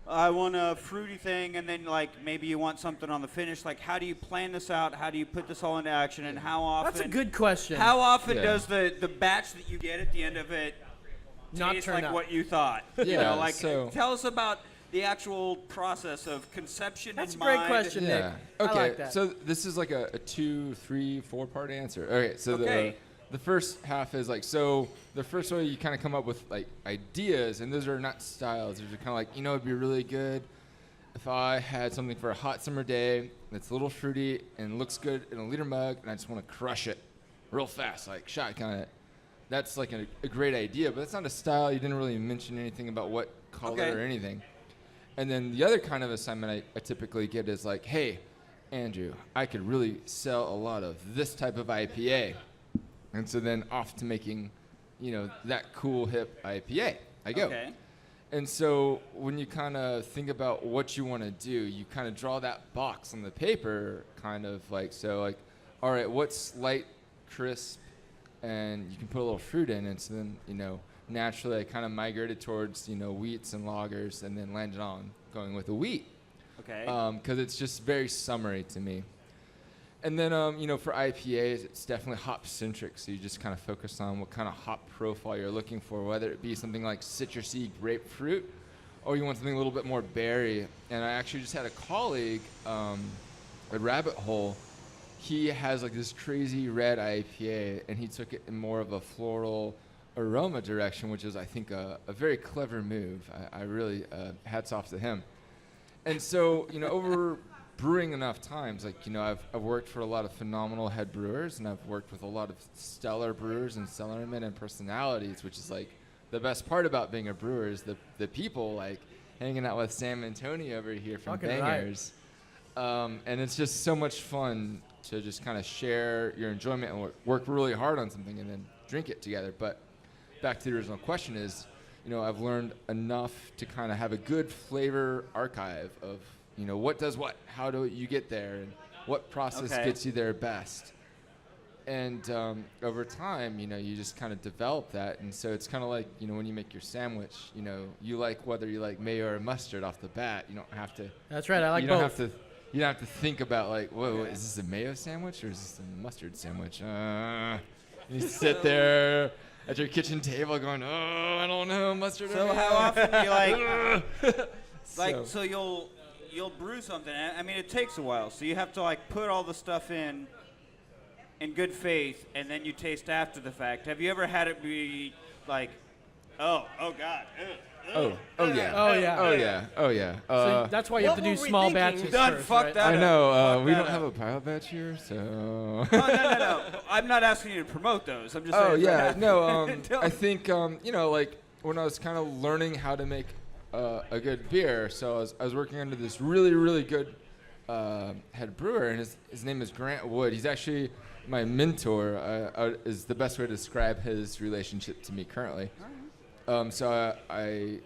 I want a fruity thing, and then like maybe you want something on the finish. Like how do you plan this out? How do you put this all into action, and how often? That's a good question. How often Yeah. does the batch that you get at the end of it Not taste turn like up? what you thought? You Yeah, know, like so- tell us about the actual process of conception. That's in a great mind. question, Nick. Yeah. I Okay. like that. So this is like a 2, 3, 4-part answer. Okay. So Okay. the first half is like, so the first way you kind of come up with like ideas, and those are not styles. Those are kind of like, it'd be really good if I had something for a hot summer day that's a little fruity and looks good in a liter mug, and I just want to crush it real fast, like shot kind of. That's like a great idea, but that's not a style. You didn't really mention anything about what color Okay. or anything. And then the other kind of assignment I typically get is like, hey, Andrew, I could really sell a lot of this type of IPA. And so then off to making, that cool hip IPA. I go. Okay. And so when you kind of think about what you want to do, you kind of draw that box on the paper, kind of like, all right, what's light, crisp, and you can put a little fruit in it. So then, naturally I kind of migrated towards, wheats and lagers, and then landed on going with a wheat. Okay. Because it's just very summery to me. And then, for IPAs, it's definitely hop-centric, so you just kind of focus on what kind of hop profile you're looking for, whether it be something like citrusy grapefruit, or you want something a little bit more berry. And I actually just had a colleague at Rabbit Hole. He has like this crazy red IPA, and he took it in more of a floral aroma direction, which is, I think, a very clever move. I really, hats off to him. And so, over brewing enough times, I've worked for a lot of phenomenal head brewers, and I've worked with a lot of stellar brewers and cellarmen and personalities, which is like the best part about being a brewer is the people, like hanging out with Sam and Tony over here from Fucking Bangers. And it's just so much fun to just kind of share your enjoyment and work really hard on something and then drink it together. But back to the original question is, I've learned enough to kind of have a good flavor archive of, what does what, how do you get there, and what process gets you there best. And over time, you just kind of develop that. And so it's kind of like, when you make your sandwich, you like whether you like mayo or mustard off the bat. You don't have to. That's right. I like you don't both. You don't have to think about like, whoa, is this a mayo sandwich or is this a mustard sandwich? You sit there at your kitchen table going, oh, I don't know, mustard. So or how mayo?" often do you So- so you'll brew something? I mean, it takes a while, so you have to like put all the stuff in good faith, and then you taste after the fact. Have you ever had it be like, oh God, Oh yeah. Oh, yeah. Oh yeah. Oh yeah. So that's why you have to do small batches first, right? I know. Fuck We that don't up. have a pilot batch here, so. No. I'm not asking you to promote those. I'm just saying. Oh yeah. that- No. Tell I me. think like when I was kind of learning how to make a good beer, so I was working under this really good head brewer, and his name is Grant Wood. He's actually my mentor. Is the best way to describe his relationship to me currently. So I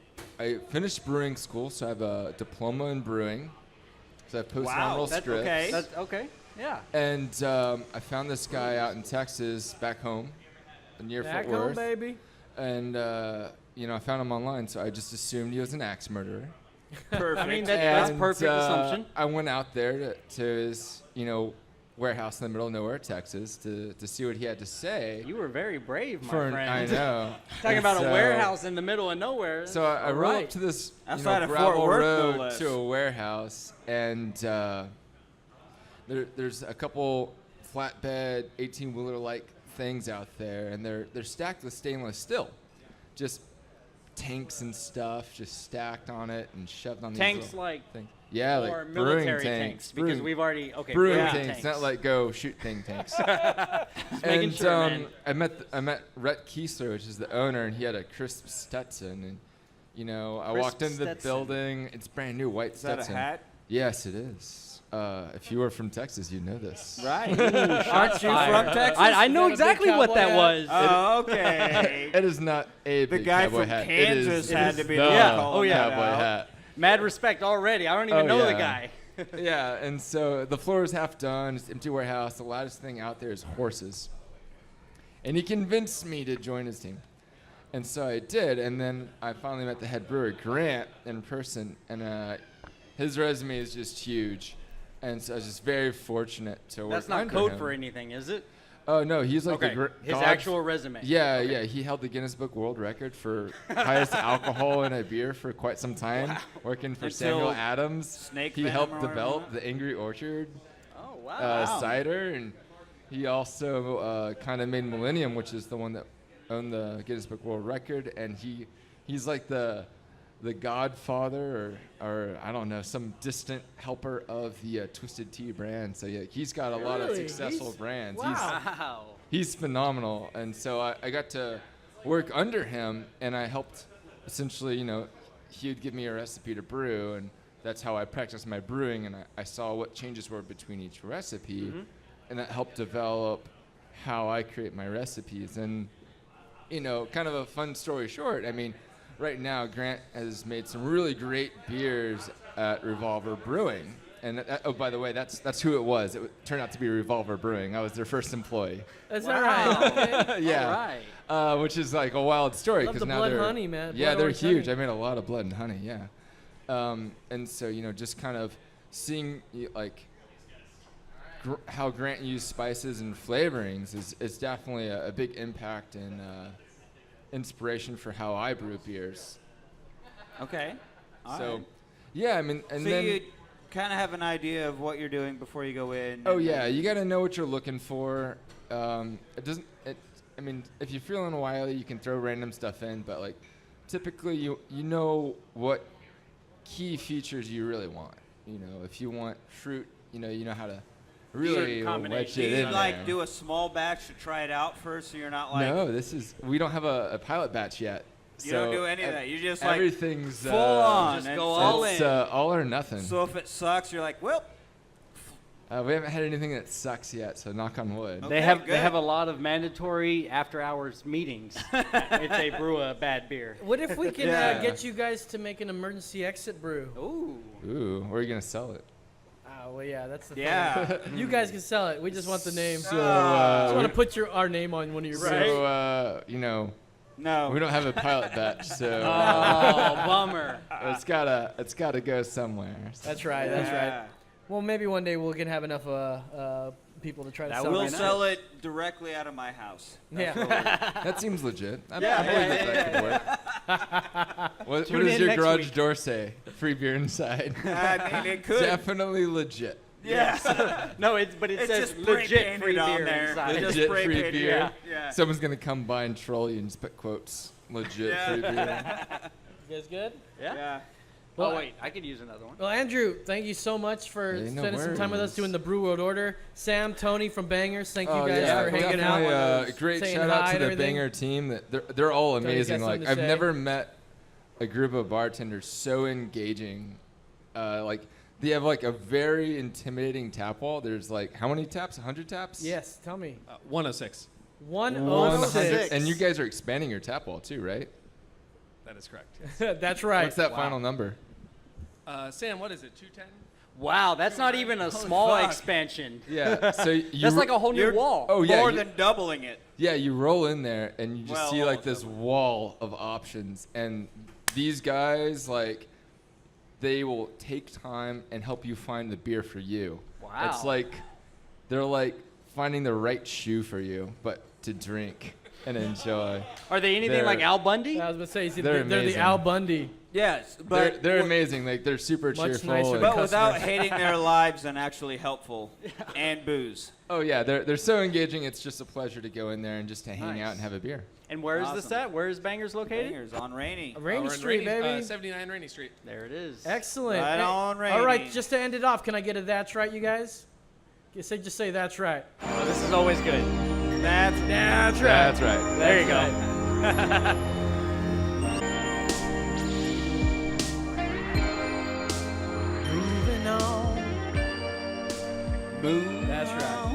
finished brewing school, so I have a diploma in brewing. So I posted on real That's scripts. okay. That's okay. Yeah. And I found this guy out in Texas, back home, near Back Fort home, Worth. baby. And I found him online, so I just assumed he was an axe murderer. Perfect. I mean, that's perfect assumption. I went out there to his, warehouse in the middle of nowhere, Texas, to see what he had to say. You were very brave, my friend. I know. Talking And about so- a warehouse in the middle of nowhere. So I roll up to this Outside of gravel Fort Worth, no road less. to a warehouse, and there's a couple flatbed 18-wheeler like things out there, and they're stacked with stainless steel, just tanks and stuff just stacked on it and shoved on Tanks these little like things. Yeah, or like brewing military tanks. because brewing- we've already brewing brewing tanks, not like go shoot tanks. Just making sure, man. I met Rhett Kiesler, which is the owner, and he had a crisp Stetson, and I Crisp walked into the Stetson. building. It's brand new white Is that Stetson. a hat? Yes, it is. If you were from Texas, you'd know this. Right. Aren't you from Texas? I know Got a big exactly what cowboy that hat? was. Oh, okay. It is not a The big guy cowboy from hat. Kansas had to be the the one Yeah. calling Oh, yeah. that cowboy out. hat. Mad respect already. I don't even know the guy. Yeah, and so the floor is half done. It's an empty warehouse. The loudest thing out there is horses. And he convinced me to join his team. And so I did, and then I finally met the head brewer, Grant, in person, and his resume is just huge. And so I was just very fortunate to work That's not under code him. for anything, is it? Oh, no, he's like Okay, his God- actual resume. Yeah, Okay. yeah. He held the Guinness Book World Record for highest alcohol in a beer for quite some time, working for Until Samuel Adams. Snake He Venom helped or develop whatever? the Angry Orchard Oh, wow. cider, and he also kind of made Millennium, which is the one that owned the Guinness Book World Record, and he's like the godfather or I don't know, some distant helper of the Twisted Tea brand. So yeah, he's got a lot of Really? successful He's- brands. Wow. He's phenomenal, and so I got to work under him, and I helped essentially, he would give me a recipe to brew, and that's how I practiced my brewing, and I saw what changes were between each recipe, and that helped develop how I create my recipes. And, kind of a fun story short, I mean, right now Grant has made some really great beers at Revolver Brewing. And oh, by the way, that's who it was. Turned out to be Revolver Brewing. I was their first employee. That's all right. Okay. Yeah. All right. Which is like a wild story Love because the now blood they're honey, man. Yeah, Blood they're orange huge. honey. I made a lot of blood and honey. Yeah. And so just kind of seeing like how Grant used spices and flavorings is definitely a big impact and inspiration for how I brew beers. Okay. All So, right. yeah, I mean, and so then you kind of have an idea of what you're doing before you go in. oh and yeah, then- you got to know what you're looking for. It doesn't. I mean, if you're feeling wily, you can throw random stuff in, but like, typically you know what key features you really want. If you want fruit, you know how to really wedge Do it you in like there. do a small batch to try it out first, so you're not like No, we don't have a pilot batch yet. You don't So do any of that. You just like everything's full on. Just and go so- all it's in. all or nothing. So if it sucks, you're like, well, We haven't had anything that sucks yet, so knock on wood. Okay, They have good. a lot of mandatory after-hours meetings if they brew a bad beer. What if we can Yeah. get you guys to make an emergency exit brew? Ooh. Ooh, where are you gonna sell it? Well, yeah, that's the thing. Yeah. You guys can sell it. We just want the name. So, just want to put our name on one of your brews. So, no, we don't have a pilot batch, so Oh, bummer. it's gotta go somewhere. That's right. That's right. Well, maybe one day we can have enough people to try to I sell will it. sell it directly out of my house. That's Yeah. what That seems legit. I Yeah, believe yeah, that could work. What Tune does in your next garage week. door say? Free beer inside. I mean, it could. Definitely legit. Yes. No, but it It's says just spray legit painted free on beer there. inside. Just Legit spray free painted, beer. yeah. Someone's gonna come by and troll you and just put quotes. Legit free beer. You guys good? Yeah. Oh, wait. I could use another one. Well, Andrew, thank you so much for Hey, no spending some time with us worries. doing the Brew World Order. Sam, Tony from Bangers, thank you Oh, guys yeah, for hanging out. definitely, great saying shout out hi to and the everything. Banger team. That they're all Tony's got amazing. Like something to I've say. never met a group of bartenders so engaging. Like they have like a very intimidating tap wall. There's like how many taps? 100 taps? Yes, tell me. 106. 106. And you guys are expanding your tap wall too, right? That is correct. Yes. That's right. What's that final number? Sam, what is it? 210? Wow, that's not even a small fuck. expansion. Yeah. So you That's like a whole new You're wall. Oh yeah. More you- than doubling it. Yeah, you roll in there and you just Well, see like almost this wall of options, and these guys like they will take time and help you find the beer for you. Wow. It's like They're like finding the right shoe for you, but to drink and enjoy. Are they anything like Al Bundy? I was going to say, see, They're they're the amazing. Al Bundy. Yes, but they're amazing. Like they're super Much cheerful. nicer and- than but without customers. hating their lives and actually helpful and booze. Oh yeah, they're so engaging. It's just a pleasure to go in there and just to hang out and have a beer. And where is Awesome. this at? Where is Bangers located? Bangers on Rainy. Rainy We're in Street, baby. 79 Rainy Street. There it is. Excellent. Right Hey, on, all right, Rainy. just to end it off, can I get a that's right, you guys? Just say that's right. Oh, this is always good. That's right. That's right. There you go. Moving on. That's right.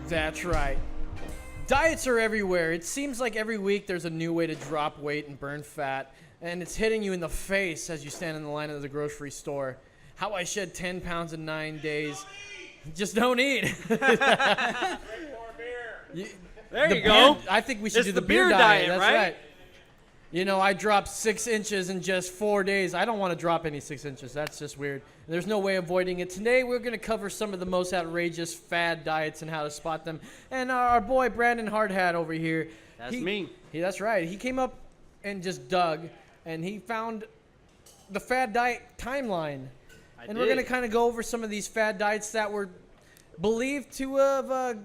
That's right. Diets are everywhere. It seems like every week there's a new way to drop weight and burn fat, and it's hitting you in the face as you stand in the line at the grocery store. How I shed 10 pounds in 9 days. Just don't eat. There The you go. beer- I think we should It's do the the beer beer diet. diet, That's right? You know, I dropped 6 inches in just 4 days. I don't want to drop any 6 inches. That's just weird. There's no way avoiding it. Today, we're going to cover some of the most outrageous fad diets and how to spot them. And our boy, Brandon Hardhat over here. That's me. That's right. He came up and just dug, and he found the fad diet timeline. And we're did. going to kind of go over some of these fad diets that were believed to have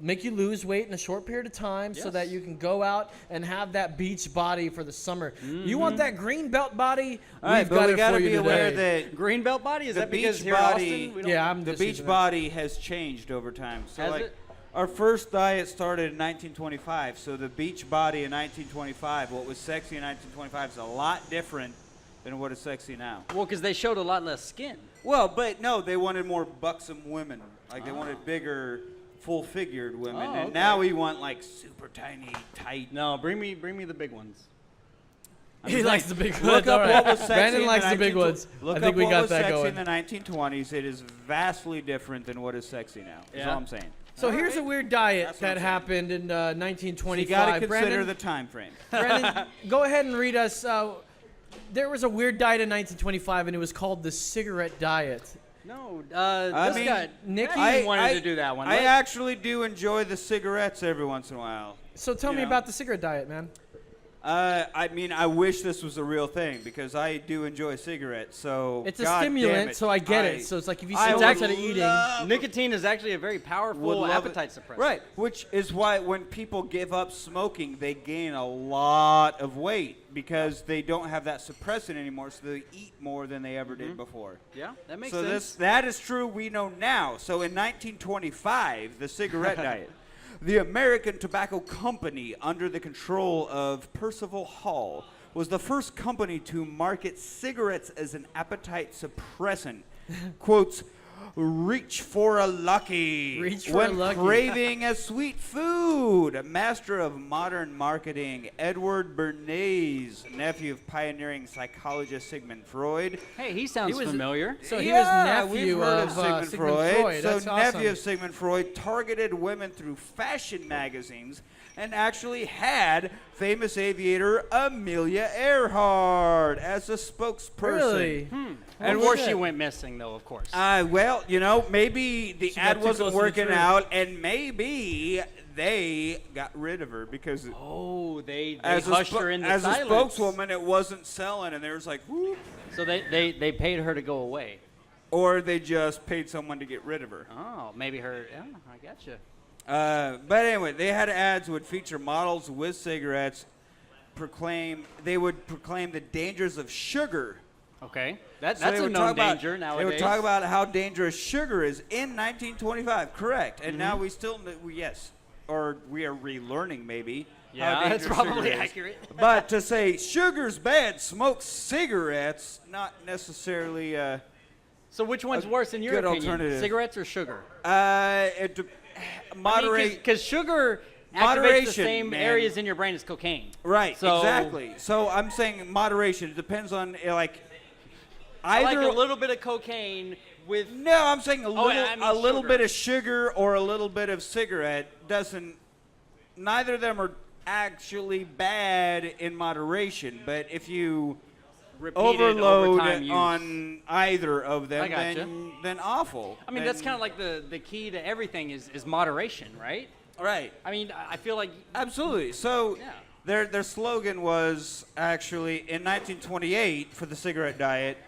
make you lose weight in a short period of time so that you can go out and have that beach body for the summer. You want that green belt body? All right, We've but got we it gotta for you be aware today. that Green belt body? Is the that because beach here in body, Austin? We don't- Yeah, I'm the just beach using that. body has changed over time. So Has like it? our first diet started in 1925. So the beach body in 1925, what was sexy in 1925 is a lot different than what is sexy now. Well, because they showed a lot less skin. Well, but no, they wanted more buxom women. Like they wanted bigger, full-figured women. Oh, And okay. now we want like super tiny, tight. No, bring me the big ones. He likes the big ones. Look up All right. what was sexy Brandon in likes the big 19 ones. Look I think up we what got was that sexy going. in the 1920s. It is vastly different than what is sexy now. That's Yeah. all I'm saying. So here's a weird diet That's what that I'm saying. happened in So 1925. you got to consider Brandon, the time frame. Brandon, go ahead and read us. There was a weird diet in 1925, and it was called the cigarette diet. No, I this mean, guy, Nikki Nikki wanted to do that one. I actually do enjoy the cigarettes every once in a while. So tell me about the cigarette diet, man. I mean, I wish this was a real thing because I do enjoy cigarettes. So It's a God damn stimulant, it. so I get it. So it's like if you I sit would down instead of eating. Nicotine is actually a very would powerful love appetite it. suppressor. Right, which is why when people give up smoking, they gain a lot of weight because they don't have that suppressant anymore, so they eat more than they ever did before. Yeah, that makes So sense. that is true. We know now. So in 1925, the cigarette diet. The American Tobacco Company, under the control of Percival Hall, was the first company to market cigarettes as an appetite suppressant. Quotes, reach for a lucky Reach for when a lucky. craving a sweet food. Master of modern marketing, Edward Bernays, nephew of pioneering psychologist Sigmund Freud. Hey, he sounds familiar. So he Yeah, was we've nephew heard of Sigmund Sigmund Freud. Freud. So That's nephew awesome. of Sigmund Freud targeted women through fashion magazines and actually had famous aviator Amelia Earhart as a spokesperson. Really? And before she went missing, though, of course. Well, you know, maybe the She ad got too wasn't close to the working truth. out, and maybe they got rid of her because they as hushed her into as silence. a spokeswoman, it wasn't selling, and they was like, whoop. So they paid her to go away. Or they just paid someone to get rid of her. Oh, maybe her. Yeah, I gotcha. But anyway, they had ads would feature models with cigarettes. They would proclaim the dangers of sugar. Okay, So that's they a would known talk about- danger nowadays. They would talk about how dangerous sugar is in 1925. Correct. And now we still yes, or we are relearning maybe. Yeah, how that's dangerous probably sugar is. accurate. But to say sugar's bad, smoke cigarettes, not necessarily. So which one's worse in your good opinion? alternative. Cigarettes or sugar? Moderate. Because sugar activates the Moderation, same man. areas in your brain as cocaine. Right, So- exactly. So I'm saying moderation. It depends on like I like either a little bit of cocaine with. No, I'm saying a little, I mean a little sugar. bit of sugar or a little bit of cigarette doesn't. Neither of them are actually bad in moderation. But if you repeated overtime use. on either of them, I gotcha. then awful. I mean, that's kind of like the key to everything is moderation, right? Right. I mean, I feel like Absolutely. So their slogan was actually in 1928 for the cigarette diet,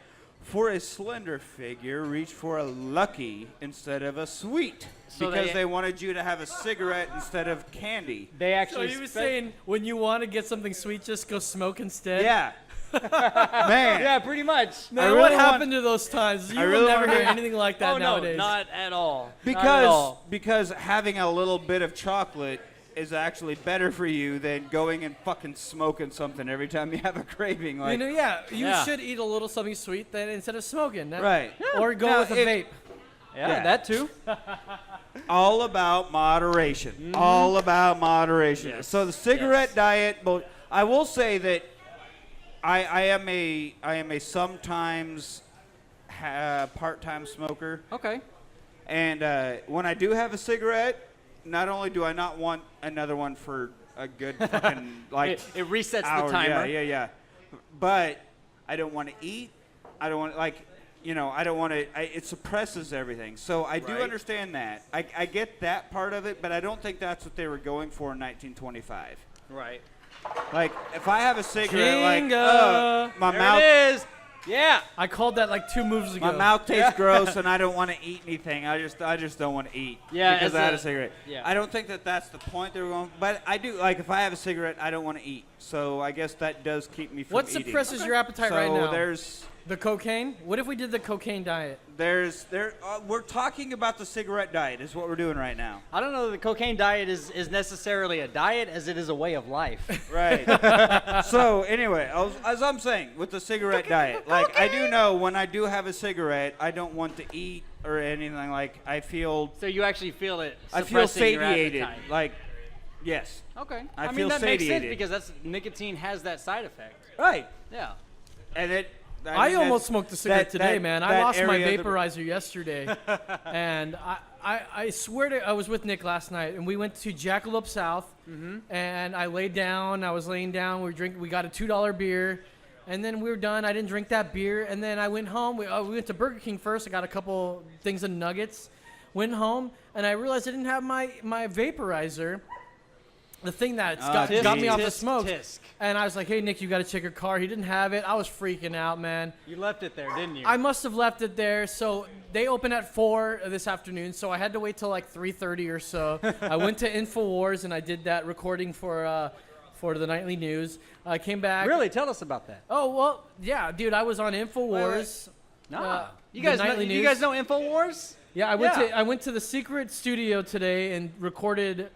for a slender figure, reach for a lucky instead of a sweet. So because they wanted you to have a cigarette instead of candy. They So actually. you were saying when you want to get something sweet, just go smoke instead? Yeah. Man. Yeah, pretty much. Man, really what want- happened to those times? You I will really never wanna hear hear- anything like that Oh nowadays. no, not at all. Not at all. Because having a little bit of chocolate is actually better for you than going and fucking smoking something every time you have a craving. Like, you should eat a little something sweet then instead of smoking. Right. Or go Now, with a vape. Yeah, that too. all about moderation. All about moderation. Yes. So the cigarette diet. But I will say that I am a sometimes part-time smoker. Okay. And when I do have a cigarette, not only do I not want another one for a good fucking like It resets hour, the timer. yeah. But I don't want to eat. I don't want I don't want to. It suppresses everything. So I do Right. understand that. I get that part of it, but I don't think that's what they were going for in 1925. Right. Like if I have a cigarette, Kinga. my There mouth. it is. Yeah. I called that like 2 moves ago. My mouth tastes gross, and I don't want to eat anything. I just don't want to eat Yeah, because as I had a- a cigarette. yeah. I don't think that that's the point they were going. But I do like if I have a cigarette, I don't want to eat. So I guess that does keep me from What eating. suppresses your appetite so right now? there's The cocaine? What if we did the cocaine diet? we're talking about the cigarette diet is what we're doing right now. I don't know that the cocaine diet is necessarily a diet as it is a way of life. Right. So anyway, as I'm saying with the cigarette diet, like I do know when I do have a cigarette, I don't want to eat or anything. Like I feel So you actually feel it I feel suppressing your satiated. appetite. Like yes. Okay. I mean, feel that makes sense satiated. because nicotine has that side effect. Right. Yeah. And it. I mean, almost that's- smoked a cigarette that- today, that- man. I that lost my area of the- vaporizer yesterday. And I swear to I was with Nick last night, and we went to Jackalope South, and I laid down. I was laying down. We got a $2 beer, and then we were done. I didn't drink that beer, and then I went home. We went to Burger King first. I got a couple things of nuggets. Went home, and I realized I didn't have my vaporizer. The thing that got me off the smoke. And I was like, hey, Nick, you got to check your car. He didn't have it. I was freaking out, man. You left it there, didn't you? I must have left it there. So they open at 4 this afternoon, so I had to wait till like 3:30 or so. I went to InfoWars, and I did that recording for the nightly news. I came back. Really? Tell us about that. Oh, well, yeah, dude, I was on InfoWars. You the guys know, nightly you news. guys know InfoWars? Yeah, I went to the secret studio today and recorded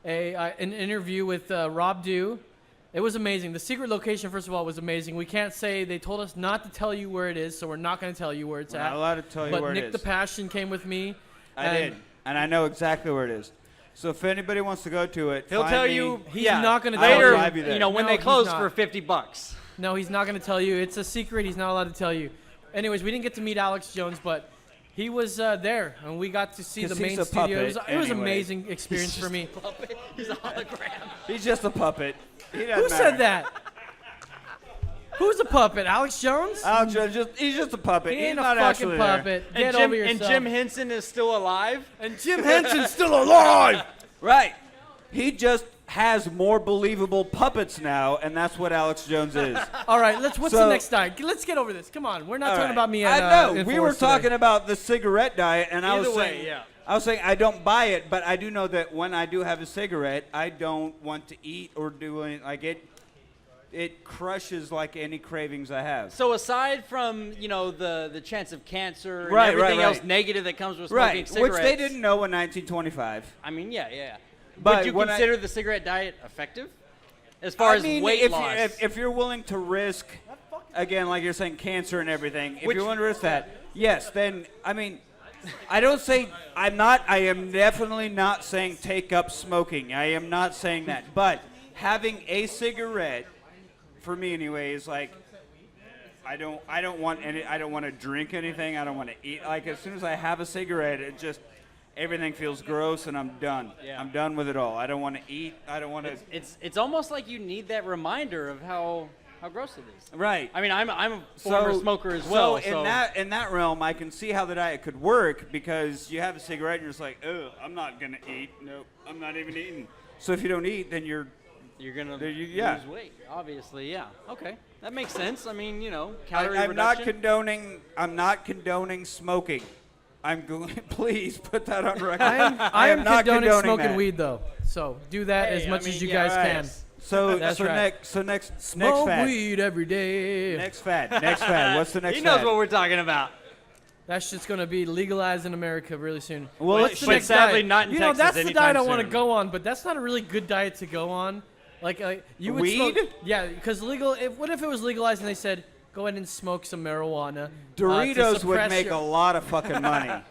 an interview with Rob Dew. It was amazing. The secret location, first of all, was amazing. We can't say, they told us not to tell you where it is, so we're not going to tell you where it's We're at. not allowed to tell you but where it Nick is. the Passion came with me. I did, and I know exactly where it is. So if anybody wants to go to it, He'll find tell me. you. He's yeah, not going to I'll tell drive you. you there. You know, when No, they he's close not. for $50. No, he's not going to tell you. It's a secret. He's not allowed to tell you. Anyways, we didn't get to meet Alex Jones, but he was there, and we got to see the 'Cause main he's a studio. It was puppet an anyway. amazing experience for me. He's a hologram. He's just a puppet. He doesn't Who matter. said that? Who's a puppet? Alex Jones? Alex Jones, he's just a puppet. He He's ain't a not fucking actually there. puppet. Get over yourself. And Jim Henson is still alive. And Jim Henson's still alive. Right. He just has more believable puppets now, and that's what Alex Jones is. All right, what's So- the next diet? Let's get over this. Come on, we're not All talking right. about me. At, I know. We InfoWars were today. talking about the cigarette diet, and I Either was way, saying, yeah. I was saying I don't buy it, but I do know that when I do have a cigarette, I don't want to eat or do anything like it. It crushes like any cravings I have. So aside from the chance of cancer and Right, everything right, else right. negative that comes with smoking Right, cigarettes, which they didn't know in 1925. I mean, yeah. But Would you when consider the cigarette diet effective as far as weight if loss? If you're willing to risk, again, like you're saying, cancer and everything, if Which- you're willing to risk that, yes, then, I mean, I don't say, I am definitely not saying take up smoking. I am not saying that. But having a cigarette, for me anyway, is like, I don't want to drink anything. I don't want to eat. Like, as soon as I have a cigarette, it just, everything feels gross, and I'm done. Yeah. I'm done with it all. I don't want to eat. I don't want to. It's almost like you need that reminder of how how gross it is. Right. I mean, I'm a former smoker as well. So in that realm, I can see how the diet could work because you have a cigarette and you're just like, oh, I'm not gonna eat. Nope, I'm not even eating. So if you don't eat, then you're gonna yeah. lose weight. Obviously, yeah. Okay, that makes sense. I mean, calorie I'm reduction. not condoning smoking. I'm going. Please put that on record. I am not condoning smoking that. weed though. So do that as much as you guys can. So That's so right. next Smoke fad. weed every day. Next fad. What's the next? He knows fad? what we're talking about. That shit's gonna be legalized in America really soon. Well, what's the but next sadly diet? not in Texas that's the anytime diet I want to soon. go on, but that's not a really good diet to go on. Like you would Weed? smoke, yeah, because what if it was legalized and they said go ahead and smoke some marijuana? to Doritos would suppress make your- a lot of fucking money.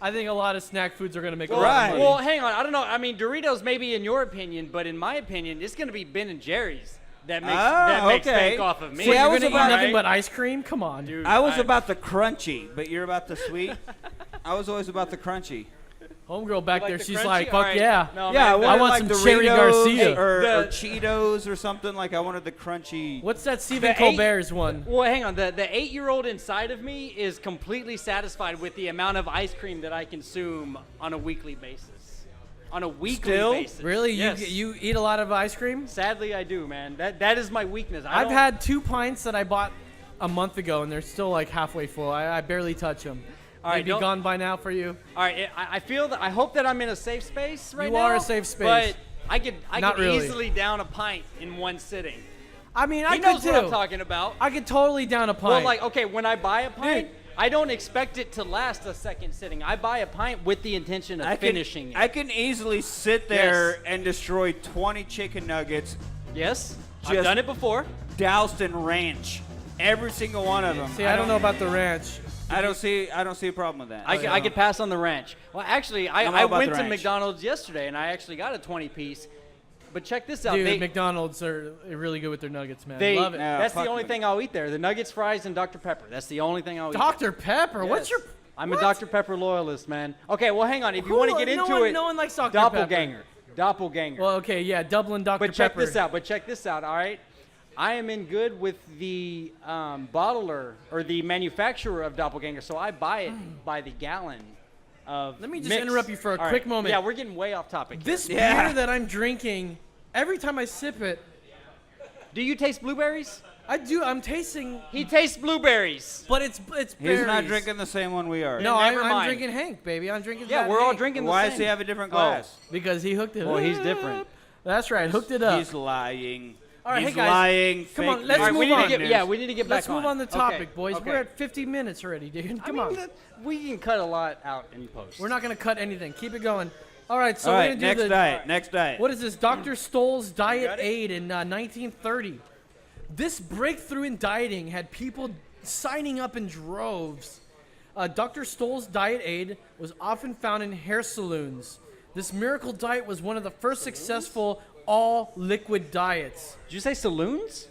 I think a lot of snack foods are gonna make a Right. lot of money. Well, hang on. I don't know. I mean, Doritos maybe in your opinion, but in my opinion, it's going to be Ben and Jerry's that makes bank off of me. See, What, I you're was gonna eat about- nothing but ice cream? Come on, Dude, I was about the crunchy, but you're about the sweet. I was always about the crunchy. Homegirl back like there, the she's crunchy? like, fuck Alright. yeah. No, Yeah, man, I I want like some Cherry Doritos Garcia. or Cheetos or something. Like I wanted the crunchy. What's that Stephen Colbert's one? Well, hang on. The 8-year-old inside of me is completely satisfied with the amount of ice cream that I consume on a weekly basis. On a weekly Still? basis. Really? Yes. You eat a lot of ice cream? Sadly, I do, man. That is my weakness. I've had 2 pints that I bought a month ago, and they're still like halfway full. I barely touch them. All right, They'd be don't- gone by now for you. All right, I feel that I hope that I'm in a safe space right You now. are a safe space. But I could Not really. easily down a pint in one sitting. I mean, I He could knows too. what I'm talking about. I could totally down a pint. Well, like, okay, when I buy a pint, I don't expect it to last a second sitting. I buy a pint with the intention of finishing it. I can easily sit there and destroy 20 chicken nuggets. Yes, I've Just done it before. Doused in ranch. Every single one of them. See, I don't know about the ranch. I don't see a problem with that. I could pass on the ranch. Well, actually, I'm all I about went the to ranch. McDonald's yesterday, and I actually got a 20-piece. But check this out. Dude, McDonald's are really good with their nuggets, man. They, Love it. that's the only thing I'll eat there. The nuggets, fries, and Dr. Pepper. That's the only thing I'll eat. Dr. Pepper? What's your... I'm what? a Dr. Pepper loyalist, man. Okay, well, hang on. If you Who- want to get no into one- it, no one likes Dr. Doppelganger. Pepper. Doppelganger. Well, okay, yeah, Dublin Dr. But check Pepper. this out, all right? I am in good with the bottler or the manufacturer of Doppelganger, so I buy it by the gallon of Let me just mix. interrupt you for a All quick right. moment. Yeah, we're getting way off topic. This here. beer that I'm drinking, every time I sip it... Do you taste blueberries? I do. I'm tasting... He tastes blueberries. But it's berries. He's not drinking the same one we are. No, Never I'm mind. drinking Hank, baby. I'm drinking Yeah, Fat we're all Hank. drinking the Why same. does he have a different glass? Because he hooked it Well, up. he's different. That's right, hooked it up. He's lying. All right, He's hey guys, lying. come fake on, let's news. move we need on. to get, yeah, we need to get back Let's move on the topic, Okay, boys. okay. We're at 50 minutes already, dude. Come on. We can cut a lot out in post. We're not going to cut anything. Keep it going. All right, so All we're right, going to do next the... diet. Next diet. What is this? Dr. Stoll's Diet Aid in 1930. This breakthrough in dieting had people signing up in droves. Dr. Stoll's Diet Aid was often found in hair salons. This miracle diet was one of the first successful all-liquid diets. Did you say saloons?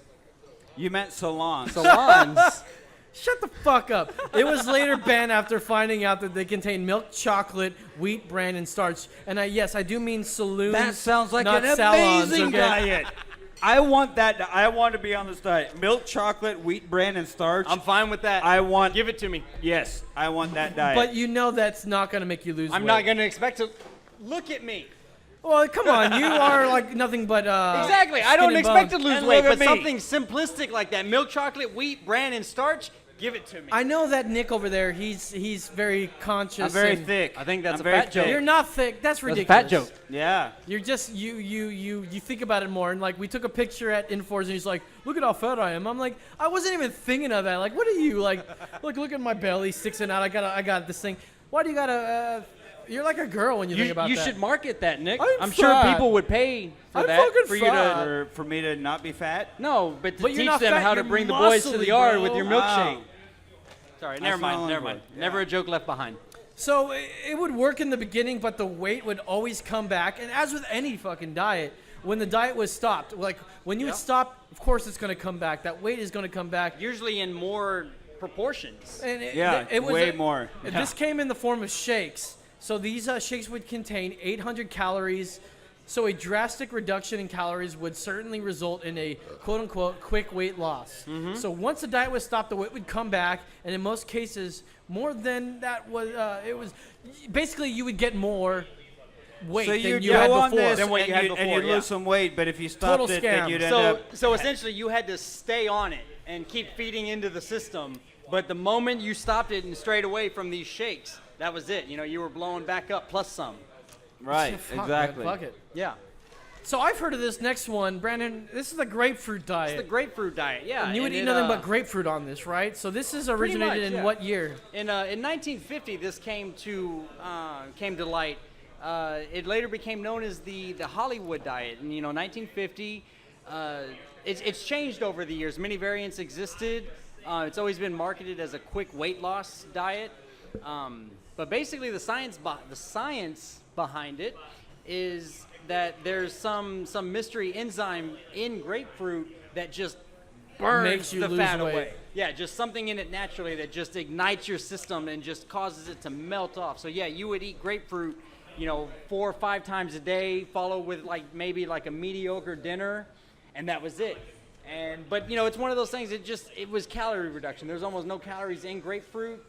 You meant salons. Salons. Shut the fuck up. It was later banned after finding out that they contain milk, chocolate, wheat, bran, and starch. And yes, I do mean saloons. That sounds like not an salons, amazing okay? diet. I want that. I want to be on this diet. Milk, chocolate, wheat, bran, and starch. I'm fine with that. I want. Give it to me. Yes, I want that diet. But you know that's not going to make you lose weight. I'm not going to expect to. Look at me. Well, come on. You are like nothing but Exactly. I skin don't and expect to bone. lose And weight, look but at me. something simplistic like that. Milk, chocolate, wheat, bran, and starch. Give it to me. I know that Nick over there, he's very conscious. I'm very and- thick. I think that's I'm a very fat joke. thick. You're not thick. That's That's a ridiculous. fat joke. Yeah. You're just you think about it more, and like we took a picture at Infor's, and he's like, "Look at how fat I am." I'm like, I wasn't even thinking of that. Like, what are you like? Look at my belly sticking out. I got this thing. Why do you gotta? You're like a girl when you think about You that. should market that, Nick. I'm sure fat. people would pay for I'm that. fucking For fat. For me to not be fat. No, but to But you're teach not them fat, how to you're bring the boys to the muscly, yard bro. with your Wow. milkshake. Sorry, That's never not mind. only Never one. mind. Never a joke left behind. So it would work in the beginning, but the weight would always come back. And as with any fucking diet, when the diet was stopped, like when you would stop, of course it's going to come back. That weight is going to come back. Usually in more proportions. And Yeah, was way more. This came in the form of shakes. So these shakes would contain 800 calories, So a drastic reduction in calories would certainly result in a quote-unquote quick weight loss. So once the diet was stopped, the weight would come back, and in most cases, more than that was, it was basically you would get more weight So than you'd you had go on before. this Than what and you had you'd, and before, you'd yeah. lose some weight, but if you Total stopped it, then scam. you'd end up. So essentially, you had to stay on it and keep feeding into the system. But the moment you stopped it and strayed away from these shakes, that was it. You know, you were blowing back up plus some. Right, Fuck, man, exactly. fuck it. Yeah. So I've heard of this next one, Brandon. This is the grapefruit diet. It's the grapefruit diet, yeah. And you would and eat it, nothing but grapefruit on this, right? So this is Pretty originated much, in yeah. what year? In 1950, this came to light. It later became known as the Hollywood diet. And 1950, it's changed over the years. Many variants existed. It's always been marketed as a quick weight loss diet. But basically, the science behind it is that there's some mystery enzyme in grapefruit that just burns Makes you the lose fat weight. away. Yeah, just something in it naturally that just ignites your system and just causes it to melt off. So yeah, you would eat grapefruit, 4 or 5 times a day, follow with maybe a mediocre dinner, and that was it. But it's one of those things. It was calorie reduction. There's almost no calories in grapefruit.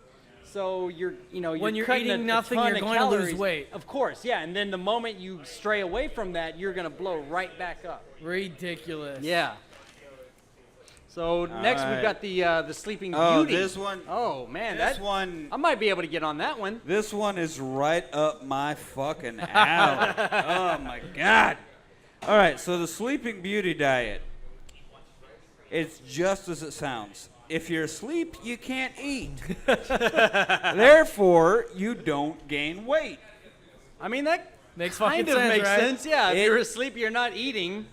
So When you're cutting eating a nothing, ton you're of going to lose calories. weight. Of course, yeah. And then the moment you stray away from that, you're going to blow right back up. Ridiculous. Yeah. So next right. we've got the Sleeping Oh, Beauty. this one. Oh man, This one. I might be able to get on that one. This one is right up my fucking alley. Oh my god. All right, so the Sleeping Beauty diet. It's just as it sounds. If you're asleep, you can't eat. Therefore, you don't gain weight. I mean, that Makes kind fucking of sense, makes right? sense. Yeah, if It- you're asleep, you're not eating.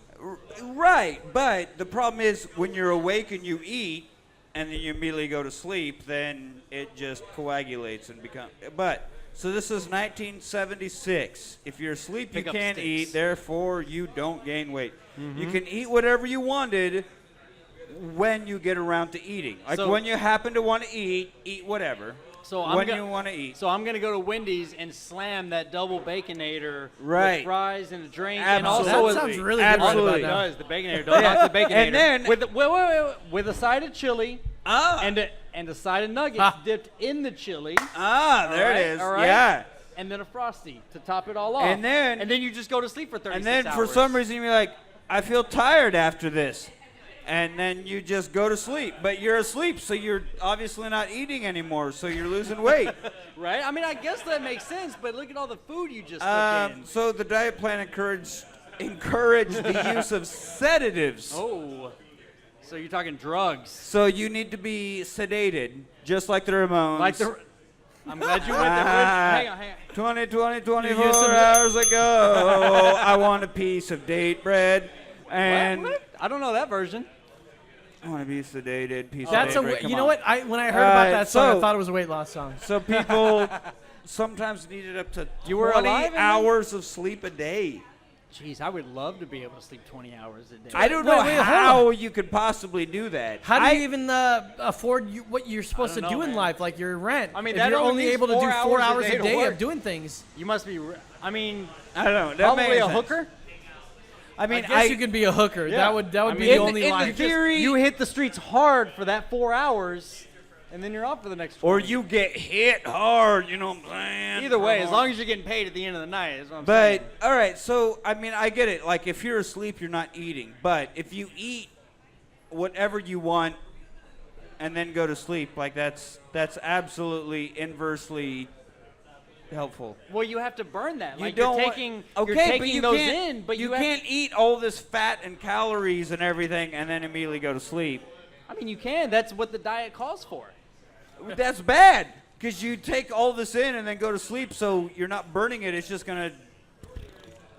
Right, but the problem is when you're awake and you eat, and then you immediately go to sleep, then it just coagulates and becomes. But so this is 1976. If you're asleep, Pick you up can't sticks. eat. Therefore, you don't gain weight. You can eat whatever you wanted when you get around to eating. Like So- when you happen to want to eat whatever. So when I'm you want to eat. So I'm gonna go to Wendy's and slam that double baconator Right. with fries and a drink, Absolutely. and also That with, sounds really Absolutely. good it right about now. does the baconator. Don't knock the baconator. And then- with with a side of chili and a side of nuggets dipped in the chili. There All it right, is. all right. Yeah. And then a Frosty to top it all off. And then you just go to sleep for 36 And then hours. for some reason you're like, I feel tired after this. And then you just go to sleep. But you're asleep, so you're obviously not eating anymore, so you're losing weight. Right? I mean, I guess that makes sense, but look at all the food you just took in. So the diet plan encouraged the use of sedatives. Oh. So you're talking drugs. So you need to be sedated, just like the Ramones. Like the... I'm glad you went there. Hang on. 24 used to- hours ago, I want a piece of date bread. And What? I don't know that version. I want to be sedated, piece That's of a date bread. wa- Come you know on. what? When I heard about that song, I so- thought it was a weight loss song. So people sometimes needed up to You were 20 alive in that? hours of sleep a day. Jeez, I would love to be able to sleep 20 hours a day. I don't Wait, know wait, hold how you could possibly do that. How do you even afford what you're supposed to I don't do know, in man. life, like your rent? I mean, if that you're only only means able to do 4 4 hours hours a a day to day work. of doing things. You must be. I mean, I don't know. That probably makes a sense. hooker. I mean, I guess you could be a hooker. Yeah. That would I be mean, the in- only in life. the theory, you hit the streets hard for that 4 hours, and then you're off for the next. 20. or you get hit hard, you know what I'm saying? Either way, as long as you're getting paid at the end of the night, is what I'm But saying. all right, so I mean, I get it. Like if you're asleep, you're not eating. But if you eat whatever you want and then go to sleep, like that's absolutely inversely helpful. Well, you have to burn that. You Like don't you're want- taking, okay, you're but taking you those can't, in, but you have can't eat all this fat and calories and everything and then immediately go to sleep. I mean, you can. That's what the diet calls for. That's bad because you take all this in and then go to sleep, so you're not burning it. It's just gonna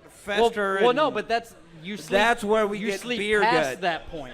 fester. Well, and no, but that's you sleep. That's where we you get sleep beer past gut. that point.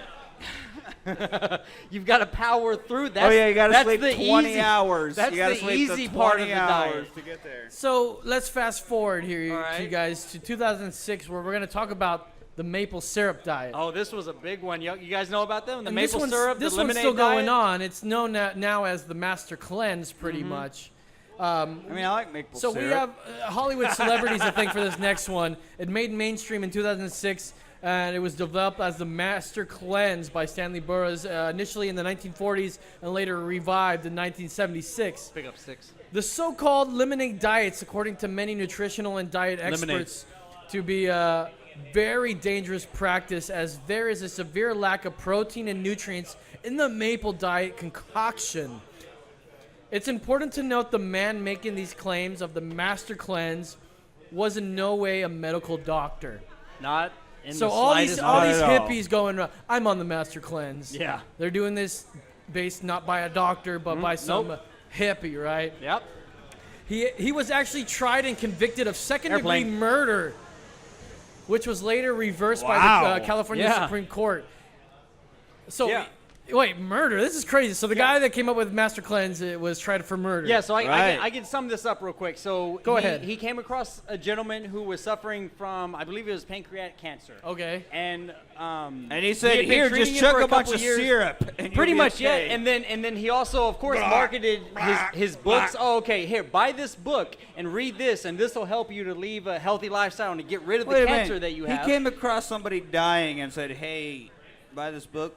You've got to power through that. Oh yeah, you gotta that's sleep the 20 easy, hours. That's you gotta the sleep easy the part of 20 the hours diet. to get there. So let's fast forward here, All right. you guys, to 2006, where we're going to talk about the maple syrup diet. Oh, this was a big one. You guys know about them? The And maple syrup, this the one's lemonade still going diet? on. It's known now as the Master Cleanse, pretty Mm-hmm. much. I mean, I like maple so syrup. we have Hollywood celebrities, I think, for this next one. It made mainstream in 2006, and it was developed as the Master Cleanse by Stanley Burroughs, initially in the 1940s and later revived in 1976. Pick up 6. The so-called lemonade diets, according to many nutritional and diet experts, to be a very dangerous practice, as there is a severe lack of protein and nutrients in the maple diet concoction. It's important to note the man making these claims of the Master Cleanse was in no way a medical doctor. Not in So the all these slightest bit. hippies going around, I'm on the Master Cleanse. Yeah. They're doing this based not by a doctor, but by some hippie, right? Yep. He was actually tried and convicted of second-degree murder, which was later reversed by the California Supreme Court. So, wait, murder? This is crazy. So the guy that came up with Master Cleanse was tried for murder. Yeah, so I can sum this up real quick. So Go ahead. He came across a gentleman who was suffering from, I believe it was pancreatic cancer. Okay. And he said, had been "Here, treating just it chug for a bunch couple of years." syrup, and you'll Pretty be much, okay. yeah. And then he also, of course, marketed his books. Oh, okay, here, buy this book and read this, and this will help you to leave a healthy lifestyle and to get rid of Wait the a cancer minute. that you have. He came across somebody dying and said, "Hey, buy this book."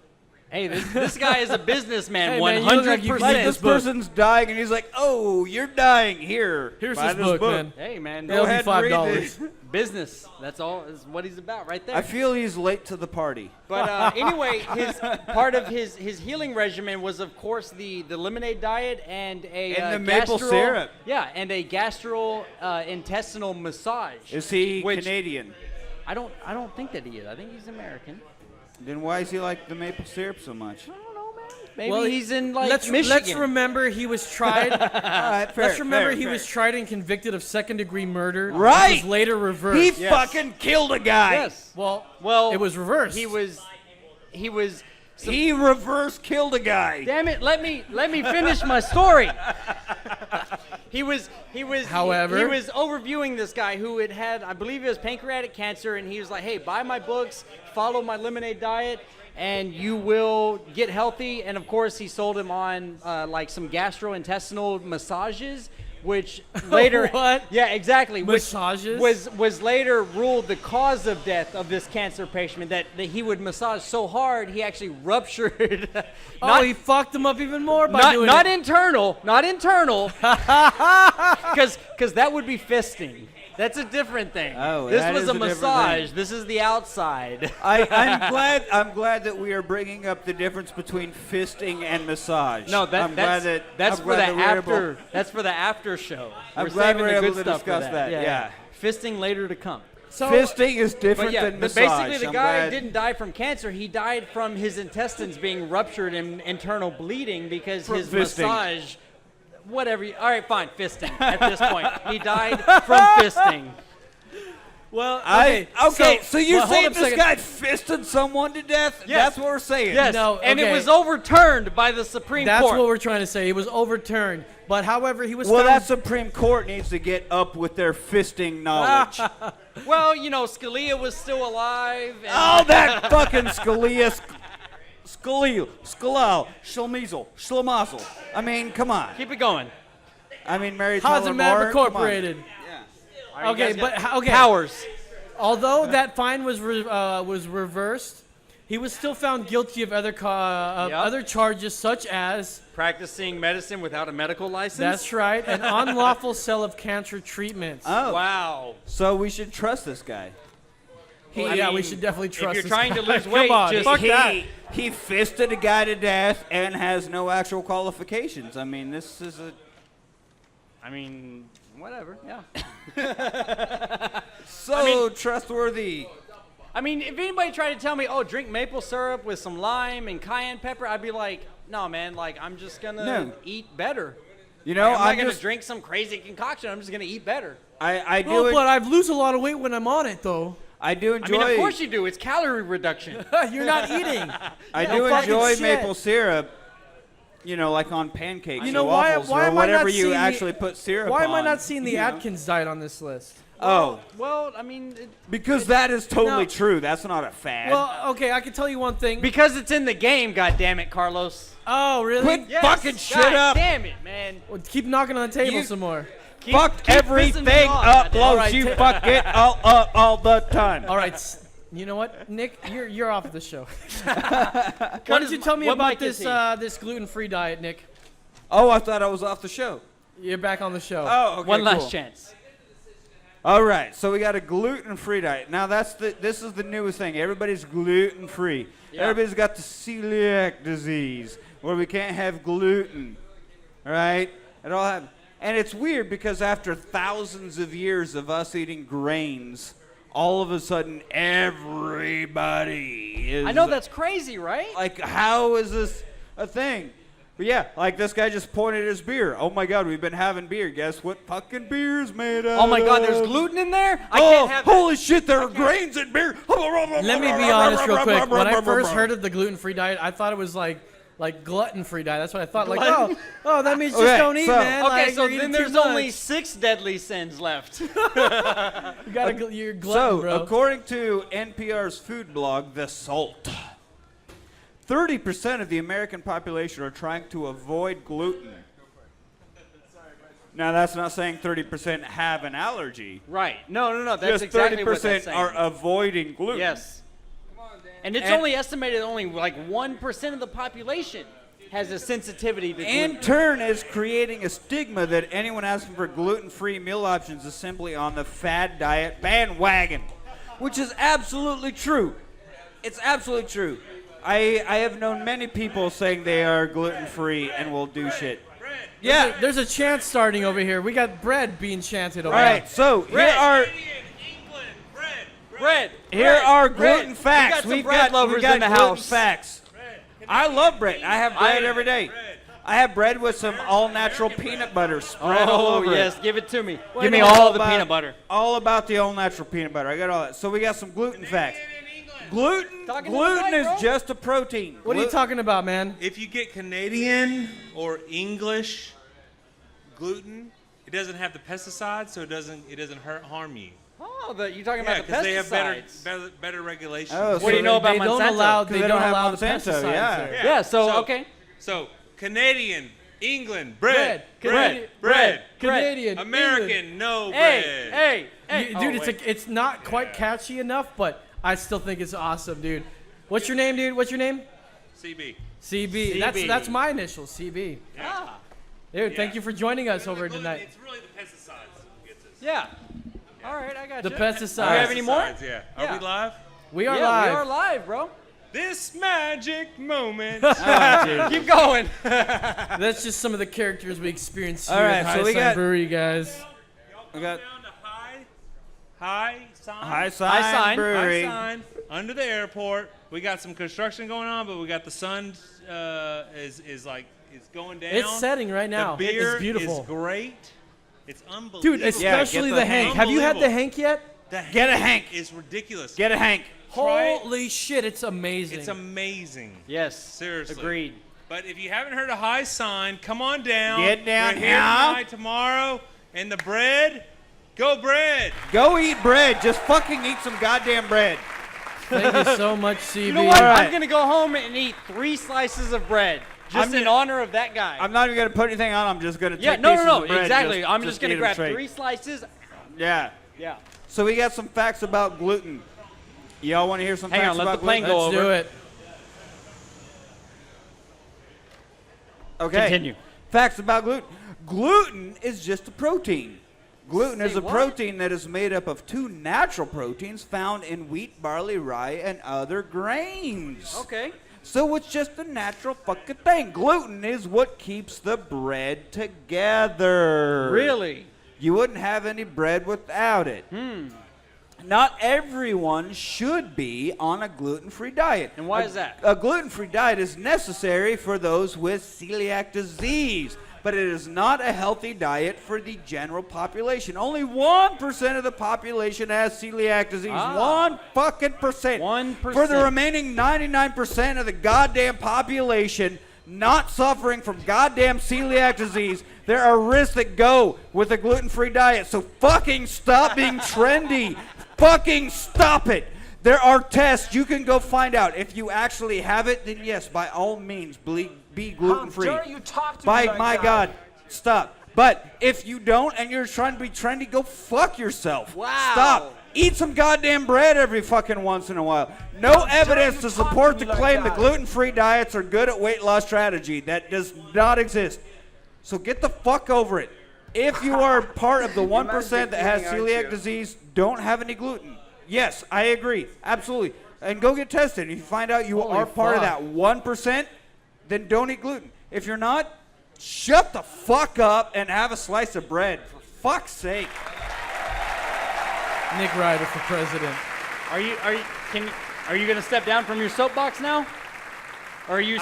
Hey, this guy is a businessman, Hey, man, you look like you 100%. read Like this person's dying, and he's like, "Oh, you're dying. Here, Here's buy this this book, man. Hey, man, It'll go be ahead and read $5. this. business. That's all is what he's about right there. I feel he's late to the party. But anyway, part of his healing regimen was, of course, the lemonade diet and And the maple syrup. Yeah, and a gastrointestinal massage. Is he which Canadian? I don't think that he is. I think he's American. Then why is he like the maple syrup so much? Maybe he's in like let's Michigan. remember he was tried. Fair, let's remember fair, he fair. was tried and convicted of second-degree murder. Right. Which was later reversed. He fucking killed a guy. Yes. Well, it was reversed. He was. He reverse killed a guy. Damn it! Let me finish my story. He was However, he was overviewing this guy who had I believe it was pancreatic cancer, and he was like, "Hey, buy my books, follow my lemonade diet, and you will get healthy." And of course, he sold him on like some gastrointestinal massages, which later What? Yeah, exactly. Massages? Which was later ruled the cause of death of this cancer patient. That he would massage so hard he actually ruptured. he fucked him up even more by doing not it. internal, because that would be fisting. That's a different thing. Oh, this that was is a a different massage. thing. This is the outside. I'm glad that we are bringing up the difference between fisting and massage. No, that's for the after. Able, That's for the after show. I'm We're glad saving we're the able good to stuff for discuss that. Yeah. Fisting later to come. So, fisting is different than but massage. basically the I'm guy glad. didn't die from cancer. He died from his intestines being ruptured and internal bleeding because From his fisting. massage. Whatever. All right, fine. Fisting. At this point, he died from fisting. Well, So you're hold saying up a this second. guy fisted someone to death? Yes. That's what we're saying. Yes, No, and it okay. was overturned by the Supreme That's Court. what we're trying to say. He was overturned, but however, he was. Well, found, that Supreme Court needs to get up with their fisting knowledge. Well, Scalia was still alive. And Oh, that fucking Scalia. Scalia, Schlemizel, Schlemazel. I mean, come on. Keep it going. I mean, Mary How's Tyler a man Moore. Come on. incorporated? All right, you Okay, guys but got okay. powers. Although that fine was reversed, he was still found guilty of other charges such as Practicing medicine without a medical license. that's right, an unlawful sale of cancer treatments. Oh, Wow. so we should trust this guy. We should definitely trust. If you're this trying to guy. lose Come weight, on, just fuck that. He fisted a guy to death and has no actual qualifications. I mean, this is a. I mean, whatever. Yeah. So trustworthy. I mean, if anybody tried to tell me, "Oh, drink maple syrup with some lime and cayenne pepper," I'd be like, "No, man. Like, I'm just gonna eat better. You know, Like, I'm not I'm gonna just. drink some crazy concoction. I'm just gonna eat better." I do Well, it. but I lose a lot of weight when I'm on it, though. I do I enjoy. mean, of course you do. It's calorie reduction. You're not eating. I No do fucking enjoy shit. maple syrup. you know, like on pancakes You know, or why waffles am or I not whatever you seeing actually put syrup Why on. am I not seeing the you know? Atkins diet on this list? Oh. Well, I mean, Because that is totally No. true. That's not a fad. Well, okay, I can tell you one thing. because it's in the game. God damn it, Carlos. Oh, really? Quit Yes. fucking shit God up. Damn it, man. Well, keep knocking on the table You- some more. Fuck keep everything pissing me off, up, goddamn. Los. Alright, You fuck it all the time. All right. You know what, Nick? You're off the show. Why don't you tell me what about mic is this he? this gluten-free diet, Nick? Oh, I thought I was off the show. You're back on the show. Oh, okay, One last cool. chance. All right, so we got a gluten-free diet. Now this is the newest thing. Everybody's gluten-free. Yeah. Everybody's got the celiac disease where we can't have gluten. All right, it all happens. And it's weird because after thousands of years of us eating grains, all of a sudden everybody is. I know that's crazy, right? Like, how is this a thing? But yeah, like this guy just pointed his beer. Oh my God, we've been having beer. Guess what fucking beer is made of? Oh my God, there's gluten in there? I Oh, can't have holy shit, there are grains in beer. Let me be honest real quick. When I first heard of the gluten-free diet, I thought it was like gluten-free diet. That's what I thought. Like, oh, that means just Okay, don't eat, so- man. Okay, Like, so you're then eating too there's only much. 6 deadly sins left. You gotta, you're glutton, So, bro. according to NPR's food blog, The Salt, 30% of the American population are trying to avoid gluten. Now, that's not saying 30% have an allergy. Right. No. That's Just exactly 30% what that's saying. are avoiding gluten. Yes. And it's And- only estimated only like 1% of the population has a sensitivity to gluten. In turn, is creating a stigma that anyone asking for gluten-free meal options is simply on the fad diet bandwagon, which is absolutely true. It's absolutely true. I have known many people saying they are gluten-free and will do shit. Yeah. There's a chant starting over here. We got bread being chanted over All right, so here are gluten facts. We've got some bread lovers in the gluten house. facts. I love bread. I have bread every day. I have bread with some all-natural peanut butter spread all Oh, over yes. it. Give it to me. Well, Give me it's all the about- peanut butter. All about the all-natural peanut butter. I got all that. So we got some gluten facts. Gluten Talking to the gluten mic, is bro. just a protein. What are you talking about, man? If you get Canadian or English gluten, it doesn't have the pesticides, so it doesn't harm you. Oh, you're talking Yeah, about the because they have pesticides. better regulations. Oh, What do you know about they Monsanto? don't allow Because they they don't don't have allow the Monsanto, pesticides yeah. there. Yeah, so okay. So Canadian, England, Bread. bread. Canadian, American, England. no bread. Hey. Dude, it's not quite catchy enough, but I still think it's awesome, dude. What's your name, dude? What's your name? CB. CB. CB. That's my initials, CB. Ah. Dude, thank you for joining us over tonight. It's really the pesticides that gets us. Yeah. All right, I got The you. pesticides. Do you have any more? Pesticides, yeah. Are Yeah. we live? We are Yeah, live. we are live, bro. This magic moment. Keep going. That's just some of the characters we experienced here All right, at Hi so we Sign got- Brewery, guys. We got Down to Hi Sign. Hi Sign Brewery. Hi Sign. Under the airport. We got some construction going on, but we got the sun is going down. It's setting right now. The beer It's beautiful. is great. It's unbelievable. Dude, especially get the the Hank. Have you had the Hank yet? Get a Hank. Is ridiculous. Get a Hank. Try it. Holy shit, it's amazing. It's amazing. Yes. Seriously. Agreed. But if you haven't heard of High Sign, come on down. Get down We're here. here tonight, tomorrow, and the bread. Go bread. Go eat bread. Just fucking eat some goddamn bread. Thank you so much, CB. You know what? All right. I'm going to go home and eat 3 slices of bread just in honor of that guy. I'm not even gonna put anything on. I'm just gonna take no, pieces of bread. exactly. I'm just going eat to 'em grab straight. 3 slices. Yeah. Yeah. So we got some facts about gluten. Y'all want to hear some Hang facts on, let about the plane gluten? go Let's over. do it. Okay. Continue. Facts about gluten. Gluten is just a protein. Gluten is Say a what? protein that is made up of 2 natural proteins found in wheat, barley, rye, and other grains. Okay. So it's just a natural fucking thing. Gluten is what keeps the bread together. Really? You wouldn't have any bread without it. Not everyone should be on a gluten-free diet. And why is that? A gluten-free diet is necessary for those with celiac disease, but it is not a healthy diet for the general population. Only 1% of the population has celiac disease. 1 fucking percent. 1%. For the remaining 99% of the goddamn population, not suffering from goddamn celiac disease. There are risks that go with a gluten-free diet, so fucking stop being trendy. Fucking stop it. There are tests. You can go find out. If you actually have it, then yes, by all means, be gluten-free. How dare you talk to me By like my that? God, stop. But if you don't and you're trying to be trendy, go fuck yourself. Wow. Stop. Eat some goddamn bread every fucking once in a while. No evidence to support the claim that gluten-free diets are good at weight loss strategy. That does not exist. So get the fuck over it. If you are part of the 1% that has celiac disease, don't have any gluten. Yes, I agree. Absolutely. And go get tested. If you find out you are part of that 1%, then don't eat gluten. If you're not, shut the fuck up and have a slice of bread. For fuck's sake. Nick Ryder for president. Are you going to step down from your soapbox now? Or are you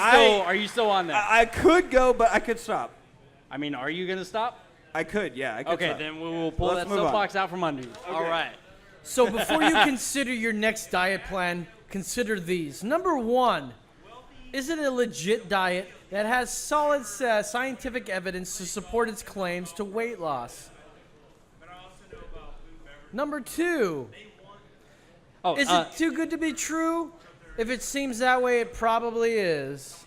still on there? I could go, but I could stop. I mean, are you going to stop? I could, yeah. I could Okay, stop. then we will pull Let's that move on. soapbox out from under you. All right. So before you consider your next diet plan, consider these. Number 1, is it a legit diet that has solid scientific evidence to support its claims to weight loss? Number 2, is it too good to be true? If it seems that way, it probably is.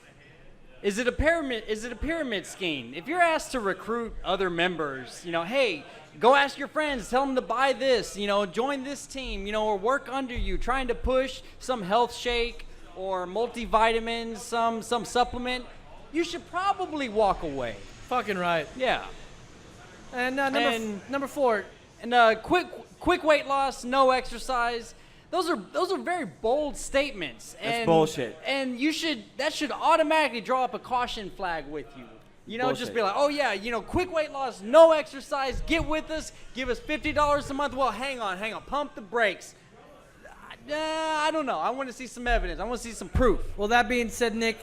Is it a pyramid? Is it a pyramid scheme? If you're asked to recruit other members, hey, go ask your friends, tell them to buy this, join this team, or work under you, trying to push some health shake or multivitamins, some supplement, you should probably walk away. Fucking right. Yeah. And number 4, and quick weight loss, no exercise. Those are very bold statements. That's bullshit. And that should automatically draw up a caution flag with you. Bullshit. Just be like, oh yeah, quick weight loss, no exercise, get with us, give us $50 a month. Well, hang on, pump the brakes. I don't know. I want to see some evidence. I want to see some proof. Well, that being said, Nick,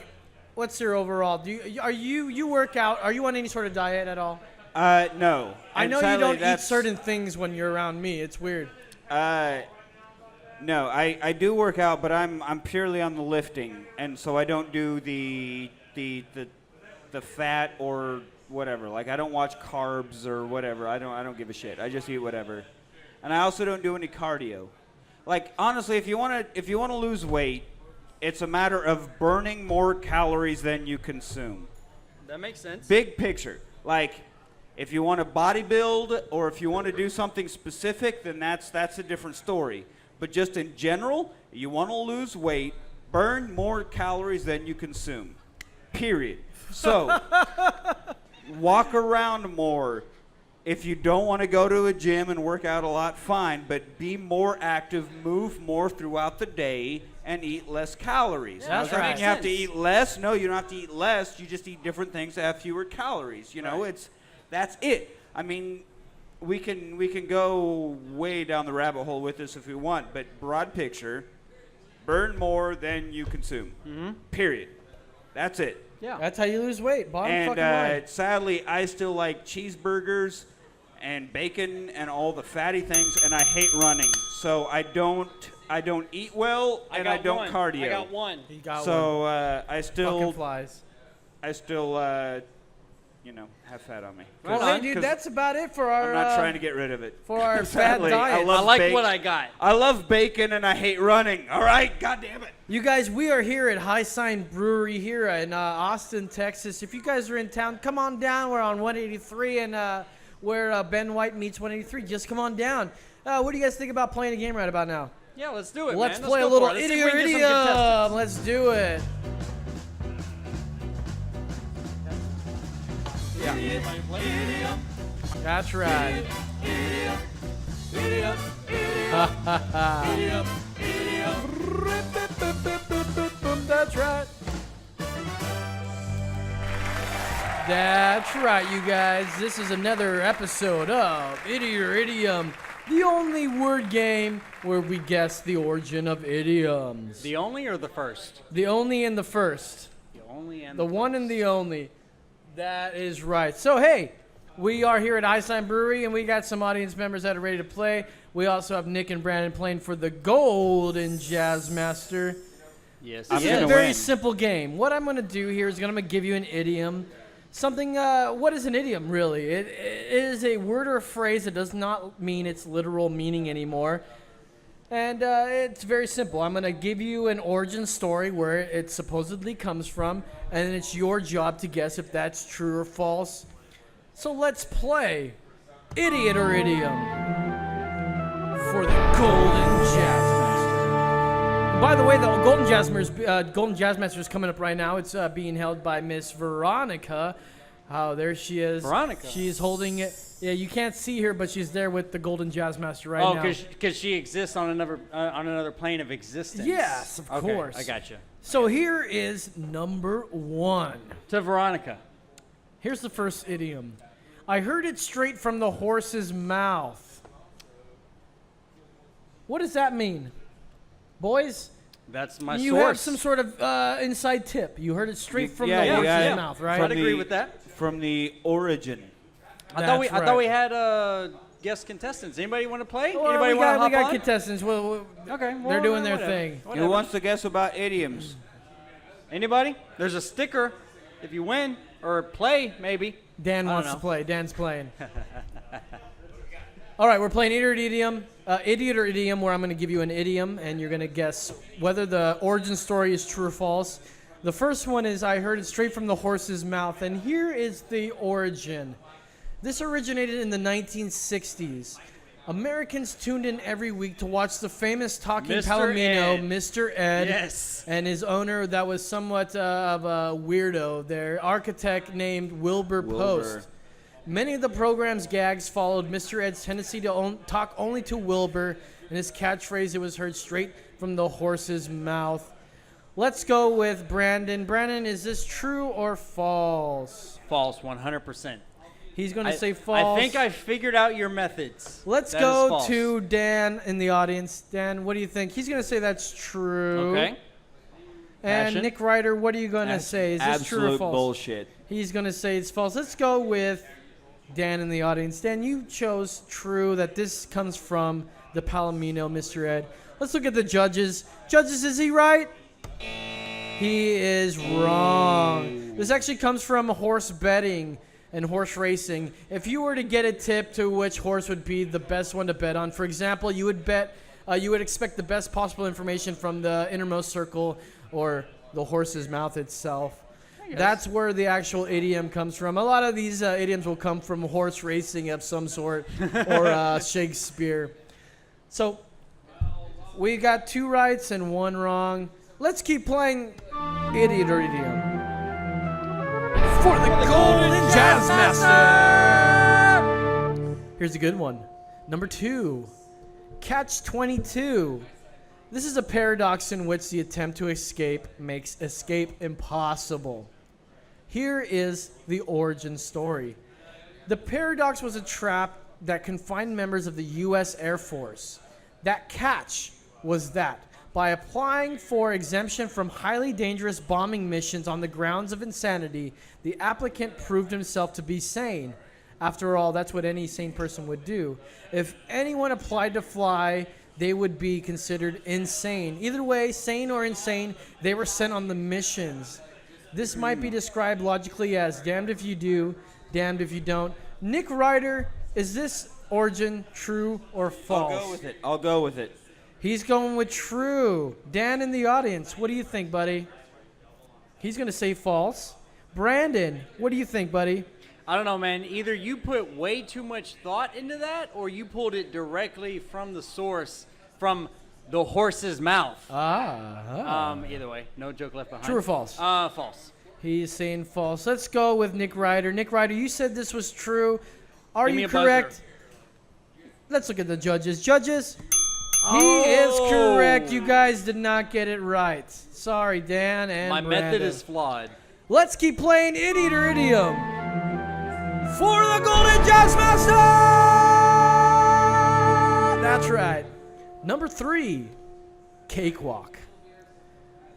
what's your overall? You work out? Are you on any sort of diet at all? No. I know sadly, you don't eat certain things when you're around me. It's weird. No, I do work out, but I'm purely on the lifting, and so I don't do the fat or whatever. Like I don't watch carbs or whatever. I don't give a shit. I just eat whatever, and I also don't do any cardio. Like honestly, if you wanna lose weight, it's a matter of burning more calories than you consume. That makes sense. Big picture, like. If you want to bodybuild or if you want to do something specific, then that's a different story. But just in general, you want to lose weight, burn more calories than you consume. Period. So, walk around more. If you don't want to go to a gym and work out a lot, fine, but be more active, move more throughout the day, and eat less calories. That's Does that mean right. you have to eat less? No, you don't have to eat less. You just eat different things that have fewer calories. That's it. I mean, we can go way down the rabbit hole with this if we want, but broad picture, burn more than you consume. Mm-hmm. Period. That's it. Yeah. That's how you lose weight. Bottom fucking line. And sadly, I still like cheeseburgers and bacon and all the fatty things, and I hate running. So I don't eat well, and I don't cardio. I got one. He got So one. I still Fucking flies. have fat on me. Well, hey, dude, that's about it for our. I'm not trying to get rid of it. For our fat Sadly, diet. I like what I got. I love bacon and I hate running. All right, God damn it. You guys, we are here at Hi Sign Brewery here in Austin, Texas. If you guys are in town, come on down. We're on 183 and where Ben White meets 183. Just come on down. What do you guys think about playing a game right about now? Yeah, let's do it. Let's man. play go a little for it. Let's see if we can get some idiom. contestants. Let's do it. Yeah. That's right. That's right. That's right, you guys. This is another episode of Idiot or Idiom, the only word game where we guess the origin of idioms. The only or the first? The only and the first. The only and the one and the only. That is right. So, hey, we are here at Hi Sign Brewery, and we got some audience members that are ready to play. We also have Nick and Brandon playing for the Golden Jazzmaster. Yes. This is a very simple game. What I'm going to do here is I'm going to give you an idiom. Something, what is an idiom, really? It is a word or a phrase that does not mean its literal meaning anymore. And it's very simple. I'm going to give you an origin story where it supposedly comes from, and then it's your job to guess if that's true or false. So let's play Idiot or Idiom for the Golden Jazzmaster. By the way, the Golden Jazzmaster is coming up right now. It's being held by Miss Veronica. Oh, there she is. Veronica. She's holding it. Yeah, you can't see her, but she's there with the Golden Jazzmaster right now. Oh, because she exists on another plane of existence. Yes, of course. I gotcha. So here is number 1. To Veronica. Here's the first idiom. I heard it straight from the horse's mouth. What does that mean? Boys? That's my you source. You have some sort of inside tip. You heard it straight from the horse's mouth, right? I'd agree with that. From the origin. I thought we had guest contestants. Anybody want to play? Well, Anybody we want to hop got on? contestants. Okay. They're doing their thing. Who wants to guess about idioms? Anybody? There's a sticker if you win or play, maybe. Dan wants to play. Dan's playing. All right, we're playing Idiot or Idiom, where I'm going to give you an idiom, and you're going to guess whether the origin story is true or false. The first one is, I heard it straight from the horse's mouth, and here is the origin. This originated in the 1960s. Americans tuned in every week to watch the famous talking Palomino, Mr. Ed, yes, and his owner that was somewhat of a weirdo, their architect named Wilbur Post. Many of the program's gags followed Mr. Ed's tendency to talk only to Wilbur, and his catchphrase, it was heard straight from the horse's mouth. Let's go with Brandon. Brandon, is this true or false? False, 100%. He's going to say false. I think I figured out your methods. Let's go to Dan in the audience. Dan, what do you think? He's going to say that's true. Okay. And Nick Ryder, what are you going to say? Is this true or false? Absolute bullshit. He's going to say it's false. Let's go with Dan in the audience. Dan, you chose true, that this comes from the Palomino, Mr. Ed. Let's look at the judges. Judges, is he right? He is wrong. This actually comes from horse betting and horse racing. If you were to get a tip to which horse would be the best one to bet on, for example, you would expect the best possible information from the innermost circle or the horse's mouth itself. That's where the actual idiom comes from. A lot of these idioms will come from horse racing of some sort or Shakespeare. So we got 2 rights and 1 wrong. Let's keep playing Idiot or Idiom for the Golden Jazzmaster. Here's a good one. Number 2, Catch-22. This is a paradox in which the attempt to escape makes escape impossible. Here is the origin story. The paradox was a trap that confined members of the U.S. Air Force. That catch was that by applying for exemption from highly dangerous bombing missions on the grounds of insanity, the applicant proved himself to be sane. After all, that's what any sane person would do. If anyone applied to fly, they would be considered insane. Either way, sane or insane, they were sent on the missions. This might be described logically as damned if you do, damned if you don't. Nick Ryder, is this origin true or false? I'll go with it. He's going with true. Dan in the audience, what do you think, buddy? He's going to say false. Brandon, what do you think, buddy? I don't know, man. Either you put way too much thought into that or you pulled it directly from the source, from the horse's mouth. Either way, no joke left behind. True or false? False. He's saying false. Let's go with Nick Ryder. Nick Ryder, you said this was true. Are Give me you a correct? buzzer. Let's look at the judges. Judges, he is correct. You guys did not get it right. Sorry, Dan and My Brandon. method is flawed. Let's keep playing Idiot or Idiom for the Golden Jazzmaster! That's right. Number 3, cakewalk.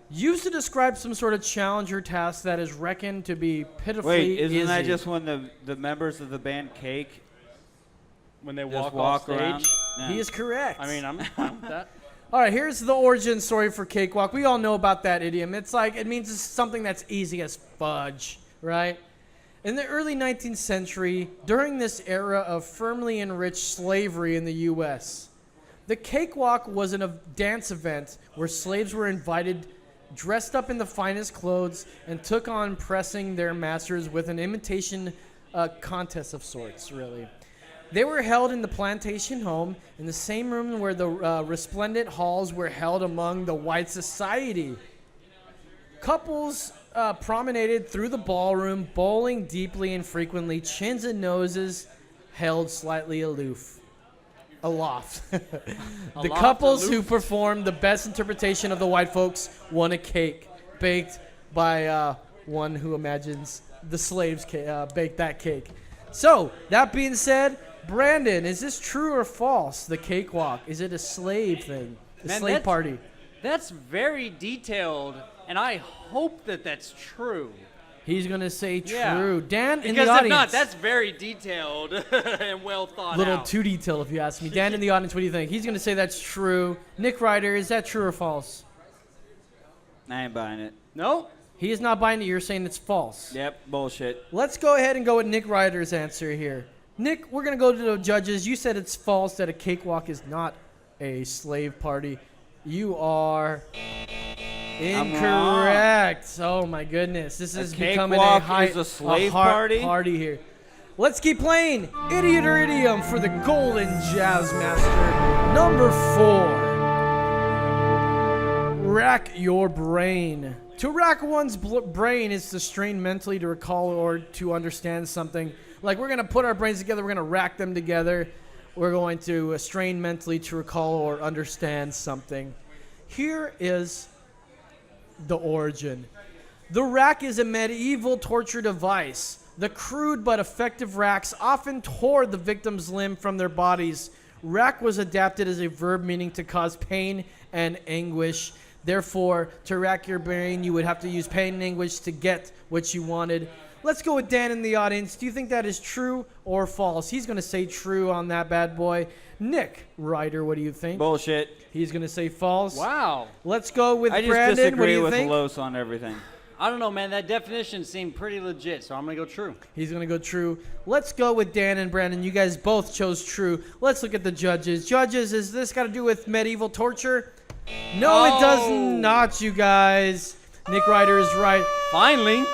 Used to describe some sort of challenge or task that is reckoned to be pitifully Wait, isn't easy. that just when the members of the band Cake when they just walk off around? stage? Yeah. He is correct. I mean, I'm fine with that. All right, here's the origin story for cakewalk. We all know about that idiom. It's like, it means something that's easy as fudge, right? In the early 19th century, during this era of firmly enriched slavery in the U.S., the cakewalk was a dance event where slaves were invited, dressed up in the finest clothes, and took on impressing their masters with an imitation contest of sorts, really. They were held in the plantation home, in the same room where the resplendent halls were held among the white society. Couples promenaded through the ballroom, bowling deeply and frequently, chins and noses held slightly aloft. The couples who performed the best interpretation of the white folks won a cake baked by one who imagines the slaves baked that cake. So, that being said, Brandon, is this true or false, the cakewalk? Is it a slave thing? Slave party? That's very detailed, and I hope that that's true. He's going to say true. Yeah. Dan in the Because audience. if not, that's very detailed and well thought Little out. too detailed, if you ask me. Dan in the audience, what do you think? He's going to say that's true. Nick Ryder, is that true or false? I ain't buying it. No? He is not buying it. You're saying it's false. Yep, bullshit. Let's go ahead and go with Nick Ryder's answer here. Nick, we're going to go to the judges. You said it's false, that a cakewalk is not a slave party. You are incorrect. Oh, my goodness. This is becoming a slave party here. Let's keep playing Idiot or Idiom for the Golden Jazzmaster. Number 4. Rack your brain. To rack one's brain is to strain mentally to recall or to understand something. Like, we're going to put our brains together. We're going to rack them together. We're going to strain mentally to recall or understand something. Here is the origin. The rack is a medieval torture device. The crude but effective racks often tore the victim's limb from their bodies. Rack was adapted as a verb meaning to cause pain and anguish. Therefore, to rack your brain, you would have to use pain and anguish to get what you wanted. Let's go with Dan in the audience. Do you think that is true or false? He's going to say true on that bad boy. Nick Ryder, what do you think? Bullshit. He's going to say false. Wow. Let's go with Brandon. I just disagree what do you with think? Los on everything. I don't know, man. That definition seemed pretty legit, so I'm going to go true. He's going to go true. Let's go with Dan and Brandon. You guys both chose true. Let's look at the judges. Judges, is this got to do with medieval torture? No, it does not, you guys. Nick Ryder is right. Finally.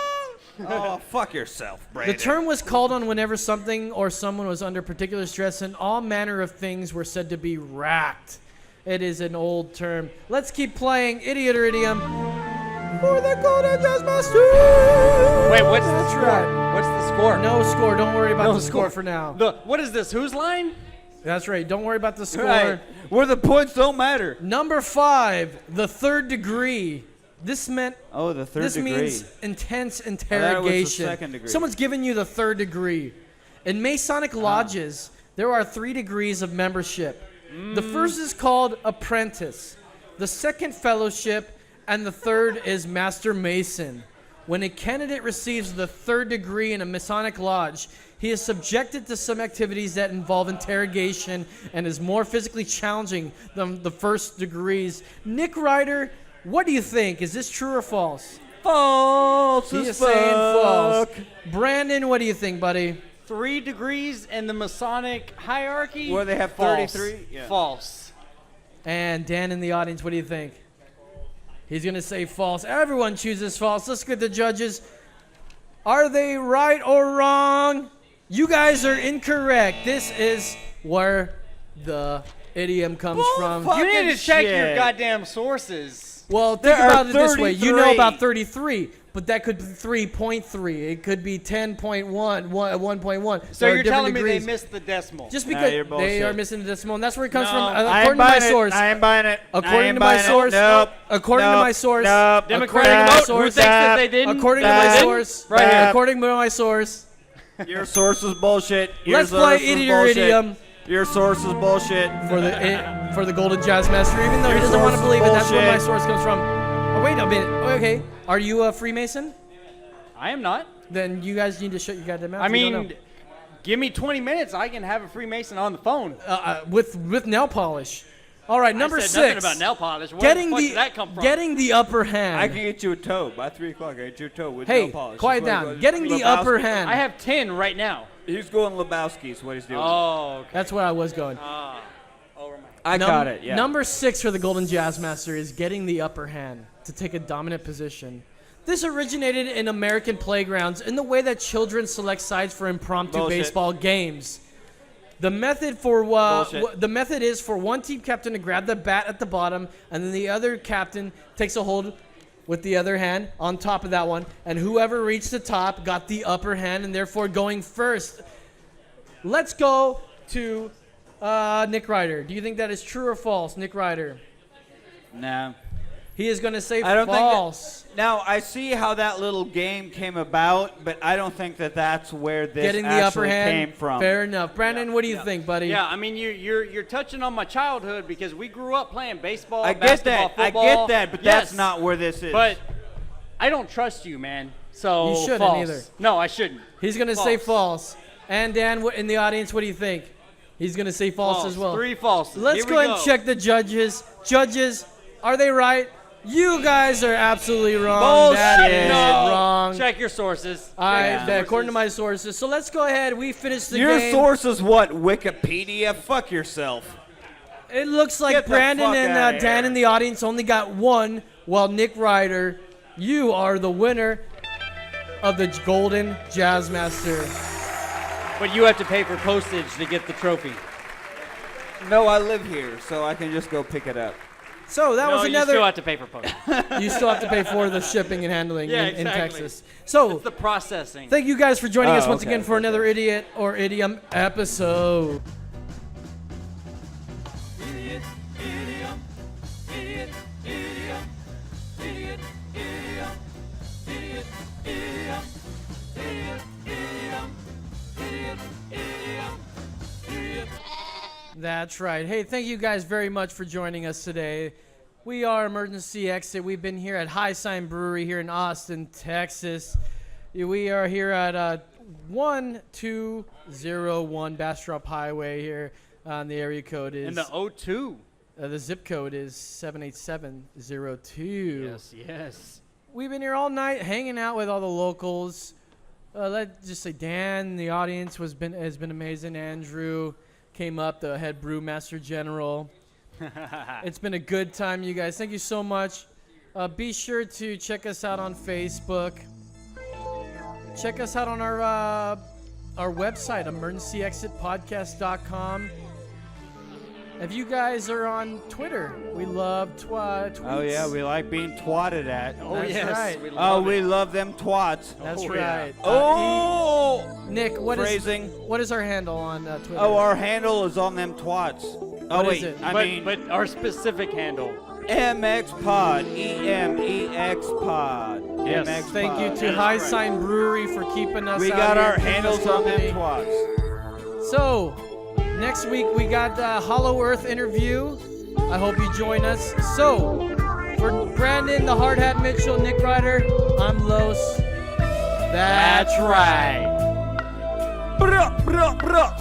Oh, fuck yourself, Brandon. The term was called on whenever something or someone was under particular stress, and all manner of things were said to be racked. It is an old term. Let's keep playing Idiot or Idiom for the Golden Jazzmaster. Wait, what's the That's score? right. What's the score? No score. Don't worry about No the score score. for now. What is this? Whose line? That's right. Don't worry about the score. Right. Where the points don't matter. Number 5, the third degree. This meant. Oh, the third this degree. means intense I thought it was interrogation. the second degree. Someone's giving you the third degree. In Masonic lodges, there are 3 degrees of membership. The first is called apprentice, the second fellowship, and the third is master mason. When a candidate receives the third degree in a Masonic lodge, he is subjected to some activities that involve interrogation and is more physically challenging than the first degrees. Nick Ryder, what do you think? Is this true or false? False. He is saying false. Brandon, what do you think, buddy? 3 degrees in the Masonic hierarchy? Where they have False. 33? Yeah. False. And Dan in the audience, what do you think? He's going to say false. Everyone chooses false. Let's get the judges. Are they right or wrong? You guys are incorrect. This is where the idiom comes from. You need to check your shit. goddamn sources. Well, think There about are it this way. You know 33. about 33, but that could be 3.3. It could be 10.1, 1.1. So There are you're different telling degrees. me they missed the decimal. Just Nah, because you're they bullshit. are missing the decimal, and that's where it comes No. from. I ain't According to my buying it. source. I ain't buying it. According to my source. Nope. According to Nope. my source. Nope. Democratic According to my vote. Who source. thinks that they didn't? According to That- my source. Right here. According to my source. Your source is bullshit. Your Let's source play is Idiot or bullshit. Idiom Your source is bullshit. for the Golden Jazzmaster, even though he Your doesn't want to source is believe it. That's where my bullshit. source comes from. Oh, wait a minute. Okay. Are you a Freemason? I am not. Then you guys need to shut your goddamn mouth. I You don't mean, give me 20 minutes. I can have a Freemason on the phone. know. With nail polish. All right, number I said 6. nothing about nail polish. Where Getting the fuck the did that come from? getting the upper hand. I can get you a toe by 3 o'clock. I get you a toe with Hey, no polish. quiet That's what down. it Getting goes. the upper hand. I have 10 right now. He's going Lebowski is what he's doing. Oh, okay. That's where I was going. Over my. I got it, yeah. Number 6 for the Golden Jazzmaster is getting the upper hand to take a dominant position. This originated in American playgrounds in the way that children select sides for impromptu Bullshit. baseball games. The method is for one team captain to grab the bat at the bottom, and then the other captain takes a hold with the other hand on top of that one, and whoever reached the top got the upper hand and therefore going first. Let's go to Nick Ryder. Do you think that is true or false, Nick Ryder? No. He is going to say I don't false. think that, now, I see how that little game came about, but I don't think that that's where this Getting the actually upper hand. came from. Fair enough. Brandon, what do you think, buddy? Yeah, I mean you're touching on my childhood because we grew up playing baseball, I get basketball, that. football. I get that, but Yes, that's not where this is. But I don't trust you, man. So You shouldn't false. either. No, I shouldn't. He's going to say false. And Dan, in the audience, what do you think? He's going to say false as well. 3 false. Let's go ahead and check the judges. Judges, are they right? You guys are absolutely wrong. Bullshit. That is No. wrong. Check your sources. According to my sources. So let's go ahead. We finished the Your game. source is what? Wikipedia? Fuck yourself. It looks like Get the Brandon fuck and outta Dan here. in the audience only got 1, while Nick Ryder, you are the winner of the Golden Jazzmaster. But you have to pay for postage to get the trophy. No, I live here, so I can just go pick it up. So that was You another. still have to pay for postage. You still have to pay for the shipping and handling Yeah, in exactly. Texas. So It's the processing. thank you guys for joining us Oh, once okay, again for another Idiot or Idiom episode. That's right. Hey, thank you guys very much for joining us today. We are Emergency Exit. We've been here at Hi Sign Brewery here in Austin, Texas. We are here at 1201 Bastrop Highway here. The area code is... And the O2. The zip code is 78702. Yes, yes. We've been here all night hanging out with all the locals. Let's just say Dan, the audience has been amazing. Andrew came up, the head BrewMaster General. It's been a good time, you guys. Thank you so much. Be sure to check us out on Facebook. Check us out on our website, emergencyexitpodcast.com. If you guys are on Twitter, we love tweets. Oh, yeah, we like being twatted at. Oh, That's yes. right. We love We it. love them twats. That's Oh, right. Oh! Nick, Phrasing. what is our handle on Twitter? Oh, our handle is on them twats. What wait, is it? I But, mean, but our specific handle. MX Pod. EMEX Pod. Yes. MX Thank you Pod. to Hi Sign Brewery for keeping us We out got here, our keeping us handles on them company. twats. So, next week we got the Hollow Earth interview. I hope you join us. So, for Brandon, the Hard Hat Mitchell, Nick Ryder, I'm Los. That's right. Bruh, bruh, bruh.